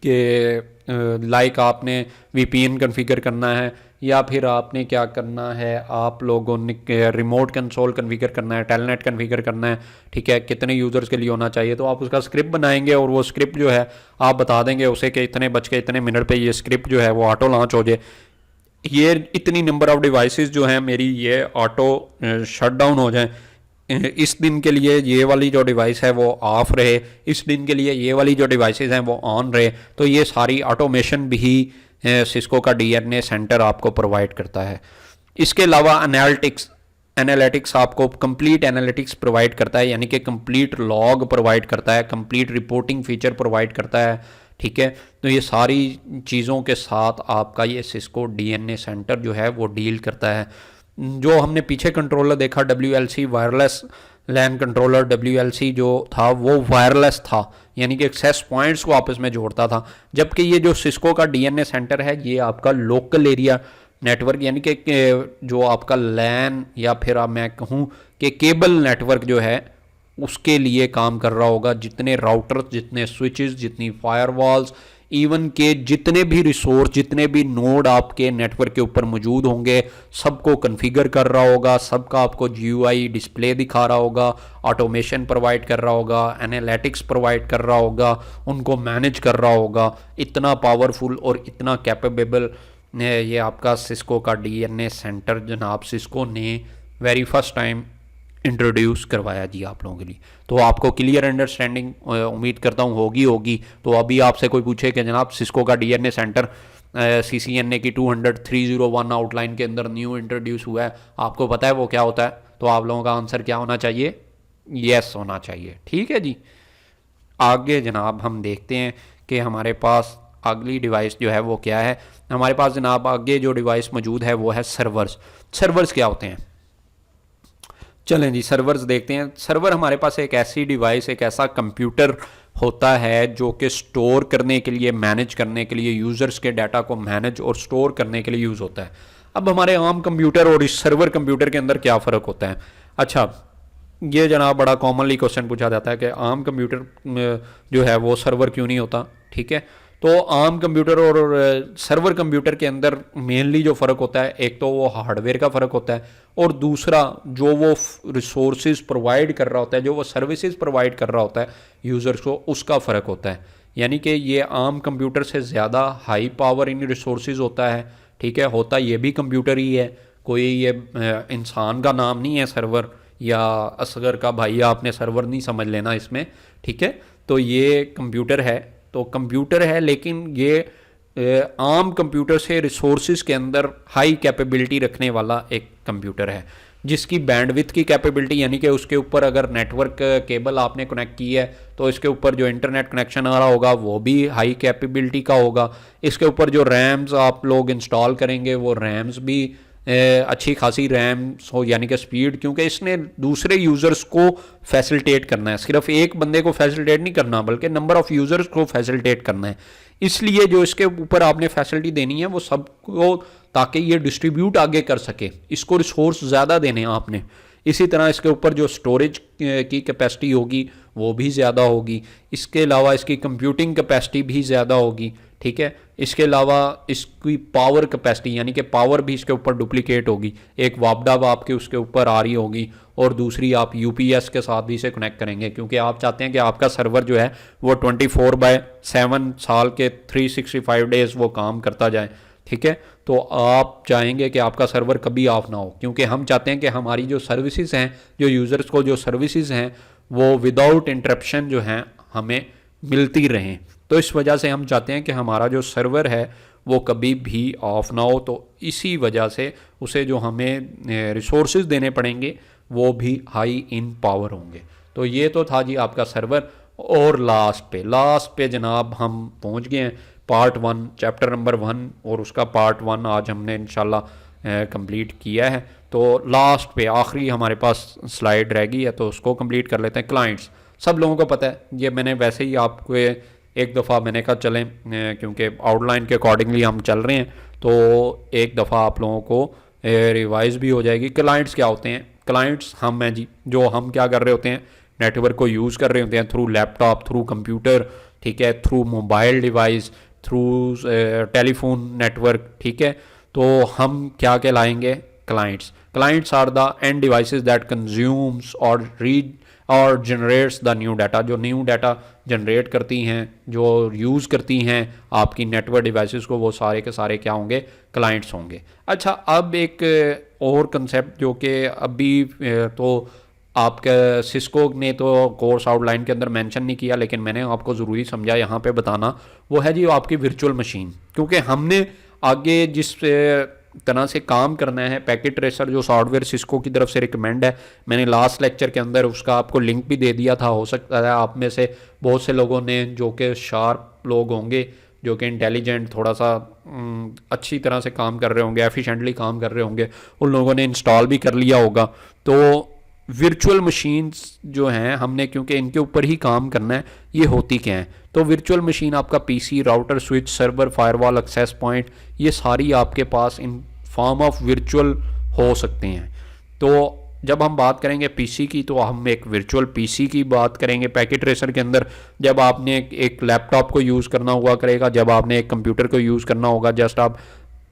कि लाइक आपने VPN कॉन्फ़िगर करना है, या फिर आपने क्या करना है, आप लोगों ने रिमोट कंसोल कॉन्फ़िगर करना है, टेलनेट कॉन्फ़िगर करना है। ठीक है, कितने यूज़र्स के लिए होना चाहिए, तो आप उसका स्क्रिप्ट बनाएंगे और वो स्क्रिप्ट जो है आप बता देंगे उसे कि इतने बज के इतने मिनट पे ये स्क्रिप्ट जो है वो ऑटो लॉन्च हो जाए, ये इतनी नंबर ऑफ़ डिवाइसेस जो हैं मेरी ये ऑटो शट डाउन हो जाए, इस दिन के लिए ये वाली जो डिवाइस है वो ऑफ रहे, इस दिन के लिए ये वाली जो डिवाइसेस हैं वो ऑन रहे। तो ये सारी ऑटोमेशन भी सिस्को का डीएनए सेंटर आपको प्रोवाइड करता है। इसके अलावा एनालिटिक्स आपको कंप्लीट एनालिटिक्स प्रोवाइड करता है, यानी कि कंप्लीट लॉग प्रोवाइड करता है, कंप्लीट रिपोर्टिंग फीचर प्रोवाइड करता है। ठीक है, तो ये सारी चीज़ों के साथ आपका ये सिस्को डीएनए सेंटर जो है वो डील करता है। जो हमने पीछे कंट्रोलर देखा WLC वायरलेस लैन कंट्रोलर, WLC जो था वो वायरलेस था, यानी कि एक्सेस पॉइंट्स को आपस में जोड़ता था, जबकि ये जो सिस्को का डीएनए सेंटर है ये आपका लोकल एरिया नेटवर्क, यानी कि जो आपका लैन या फिर अब मैं कहूँ कि केबल नेटवर्क जो है उसके लिए काम कर रहा होगा। जितने राउटर, जितने स्विचेस, जितनी फायरवॉल्स, इवन के जितने भी रिसोर्स, जितने भी नोड आपके नेटवर्क के ऊपर मौजूद होंगे, सबको कॉन्फ़िगर कर रहा होगा, सबका आपको GUI डिस्प्ले दिखा रहा होगा, ऑटोमेशन प्रोवाइड कर रहा होगा, एनालिटिक्स प्रोवाइड कर रहा होगा, उनको मैनेज कर रहा होगा। इतना पावरफुल और इतना कैपेबल ये आपका सिस्को का डीएनए सेंटर जनाब सिस्को ने वेरी फर्स्ट टाइम इंट्रोड्यूस करवाया जी आप लोगों के लिए। तो आपको क्लियर अंडरस्टैंडिंग उम्मीद करता हूँ होगी। तो अभी आपसे कोई पूछे कि जनाब सिस्को का डीएनए सेंटर CCNA की 200.301 आउटलाइन के अंदर न्यू इंट्रोड्यूस हुआ है, आपको पता है वो क्या होता है, तो आप लोगों का आंसर क्या होना चाहिए, यस होना चाहिए। ठीक है जी, आगे जनाब हम देखते हैं कि हमारे पास अगली डिवाइस जो है वो क्या है। हमारे पास जनाब आगे जो डिवाइस मौजूद है वो है सर्वर्स। सर्वर्स क्या होते हैं, चलें जी सर्वर्स देखते हैं। सर्वर हमारे पास एक ऐसी डिवाइस, एक ऐसा कंप्यूटर होता है जो कि स्टोर करने के लिए, मैनेज करने के लिए, यूज़र्स के डाटा को मैनेज और स्टोर करने के लिए यूज़ होता है। अब हमारे आम कंप्यूटर और इस सर्वर कंप्यूटर के अंदर क्या फ़र्क होता है। अच्छा, ये जनाब बड़ा कॉमनली क्वेश्चन पूछा जाता है कि आम कंप्यूटर जो है वो सर्वर क्यों नहीं होता। ठीक है, तो आम कंप्यूटर और सर्वर कंप्यूटर के अंदर मेनली जो फ़र्क होता है, एक तो वो हार्डवेयर का फ़र्क होता है, और दूसरा जो वो रिसोर्सेज प्रोवाइड कर रहा होता है, जो वो सर्विसेज प्रोवाइड कर रहा होता है यूज़र्स को, उसका फ़र्क होता है। यानी कि ये आम कंप्यूटर से ज़्यादा हाई पावर इन रिसोर्सेज होता है। ठीक है, होता ये भी कंप्यूटर ही है, कोई ये इंसान का नाम नहीं है सर्वर, या असगर का भाई आपने सर्वर नहीं समझ लेना इसमें। ठीक है, तो ये कंप्यूटर है, तो कंप्यूटर है, लेकिन ये आम कंप्यूटर से रिसोर्सेज के अंदर हाई कैपेबिलिटी रखने वाला एक कंप्यूटर है, जिसकी बैंडविड्थ की कैपेबिलिटी, यानी कि उसके ऊपर अगर नेटवर्क केबल आपने कनेक्ट की है तो इसके ऊपर जो इंटरनेट कनेक्शन आ रहा होगा वो भी हाई कैपेबिलिटी का होगा। इसके ऊपर जो रैम्स आप लोग इंस्टॉल करेंगे वो रैम्स भी अच्छी खासी रैम्स हो, यानी कि स्पीड, क्योंकि इसने दूसरे यूज़र्स को फैसिलिटेट करना है, सिर्फ एक बंदे को फैसिलिटेट नहीं करना बल्कि नंबर ऑफ़ यूज़र्स को फैसिलिटेट करना है। इसलिए जो इसके ऊपर आपने फैसिलिटी देनी है वो सबको, ताकि ये डिस्ट्रीब्यूट आगे कर सके, इसको रिसोर्स ज़्यादा देने हैं आपने। इसी तरह इसके ऊपर जो स्टोरेज की कैपेसिटी होगी वो भी ज़्यादा होगी, इसके अलावा इसकी कंप्यूटिंग कैपेसिटी भी ज़्यादा होगी, ठीक है। इसके अलावा इसकी पावर कैपेसिटी, यानी कि पावर भी इसके ऊपर डुप्लीकेट होगी, एक वापडाव आपके उसके ऊपर आ रही होगी और दूसरी आप यूपीएस के साथ भी इसे कनेक्ट करेंगे, क्योंकि आप चाहते हैं कि आपका सर्वर जो है वो 24/7 साल के 365 डेज़ वो काम करता जाए, ठीक है। तो आप चाहेंगे कि आपका सर्वर कभी ऑफ ना हो, क्योंकि हम चाहते हैं कि हमारी जो सर्विसेज हैं, जो यूज़र्स को जो सर्विसेज हैं वो विदाउट इंटरप्शन जो हैं हमें मिलती रहें। तो इस वजह से हम चाहते हैं कि हमारा जो सर्वर है वो कभी भी ऑफ ना हो। तो इसी वजह से उसे जो हमें रिसोर्सेज देने पड़ेंगे वो भी हाई इन पावर होंगे। तो ये तो था जी आपका सर्वर। और लास्ट पे जनाब हम पहुंच गए हैं पार्ट 1, चैप्टर नंबर 1, और उसका पार्ट 1 आज हमने इंशाल्लाह कंप्लीट किया है। तो लास्ट पे आखिरी हमारे पास स्लाइड रह गई है, तो उसको कंप्लीट कर लेते हैं। क्लाइंट्स सब लोगों को पता है, ये मैंने वैसे ही आपको एक दफ़ा मैंने कहा चलें, क्योंकि आउटलाइन के अकॉर्डिंगली हम चल रहे हैं, तो एक दफ़ा आप लोगों को रिवाइज भी हो जाएगी। क्लाइंट्स क्या होते हैं? क्लाइंट्स हम हैं जी, जो हम क्या कर रहे होते हैं, नेटवर्क को यूज़ कर रहे होते हैं थ्रू लैपटॉप, थ्रू कंप्यूटर, ठीक है, through mobile device, through telephone network, ठीक है। तो हम क्या कहलाएंगे? Clients. Clients are the end devices that consumes or read or generates the new data, जो न्यू डाटा जनरेट करती हैं, जो यूज़ करती हैं आपकी नेटवर्क डिवाइसेस को, वो सारे के सारे क्या होंगे? क्लाइंट्स होंगे। अच्छा, अब एक और कंसेप्ट जो कि अभी तो आपका सिस्को ने तो कोर्स आउटलाइन के अंदर मेंशन नहीं किया, लेकिन मैंने आपको ज़रूरी समझा यहाँ पे बताना, वो है जी आपकी वर्चुअल मशीन। क्योंकि हमने आगे जिस तरह से काम करना है, पैकेट ट्रेसर जो सॉफ्टवेयर सिस्को की तरफ से रिकमेंड है, मैंने लास्ट लेक्चर के अंदर उसका आपको लिंक भी दे दिया था। हो सकता है आप में से बहुत से लोगों ने, जो कि शार्प लोग होंगे, जो कि इंटेलिजेंट, थोड़ा सा अच्छी तरह से काम कर रहे होंगे, एफिशिएंटली काम कर रहे होंगे, उन लोगों ने इंस्टॉल भी कर लिया होगा। तो वर्चुअल मशीन्स जो हैं, हमने क्योंकि इनके ऊपर ही काम करना है, ये होती क्या हैं? तो वर्चुअल मशीन आपका PC, router, switch, server, firewall, access point, ये सारी आपके पास इन फॉर्म ऑफ वर्चुअल हो सकते हैं। तो जब हम बात करेंगे पीसी की, तो हम एक वर्चुअल पीसी की बात करेंगे पैकेट ट्रेसर के अंदर। जब आपने एक लैपटॉप को यूज़ करना हुआ करेगा, जब आपने एक कंप्यूटर को यूज़ करना होगा, जस्ट आप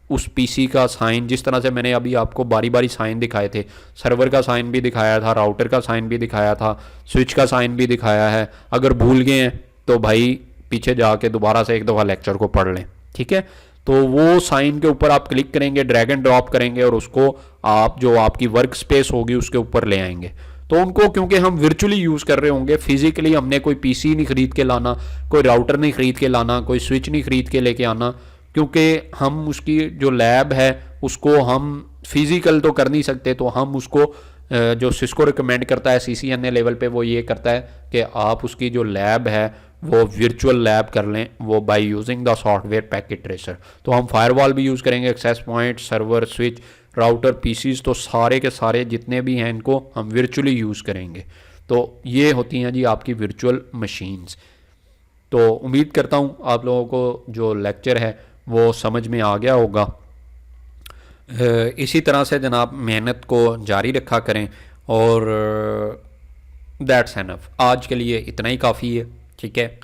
उस पीसी का साइन, जिस तरह से मैंने अभी आपको बारी बारी साइन दिखाए थे, सर्वर का साइन भी दिखाया था, राउटर का साइन भी दिखाया था, स्विच का साइन भी दिखाया है। अगर भूल गए हैं तो भाई पीछे जाके दोबारा से एक दफ़ा लेक्चर को पढ़ लें, ठीक है। तो वो साइन के ऊपर आप क्लिक करेंगे, ड्रैग एंड ड्रॉप करेंगे और उसको आप जो आपकी वर्क स्पेस होगी उसके ऊपर ले आएंगे। तो उनको क्योंकि हम वर्चुअली यूज़ कर रहे होंगे, फिजिकली हमने कोई पीसी नहीं खरीद के लाना, कोई राउटर नहीं खरीद के लाना, कोई स्विच नहीं खरीद के लेके आना, क्योंकि हम उसकी जो लैब है उसको हम फिज़िकल तो कर नहीं सकते। तो हम उसको जो सिस्को रिकमेंड करता है CCNA लेवल पे, वो ये करता है कि आप उसकी जो लैब है वो वर्चुअल लैब कर लें, वो by using the software packet tracer. तो हम फायरवॉल भी यूज़ करेंगे, access point, server, switch, router, PCs, तो सारे के सारे जितने भी हैं इनको हम वर्चुअली यूज़ करेंगे। तो ये होती हैं जी आपकी वर्चुअल मशीन्स। तो उम्मीद करता हूँ आप लोगों को जो लेक्चर है वो समझ में आ गया होगा। इसी तरह से जनाब मेहनत को जारी रखा करें, और दैट्स एनफ। आज के लिए इतना ही काफ़ी है, ठीक है।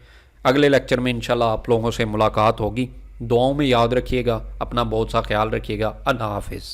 अगले लेक्चर में इंशाल्लाह आप लोगों से मुलाकात होगी। दुआओं में याद रखिएगा, अपना बहुत सा ख्याल रखिएगा। अल्लाह हाफिज़।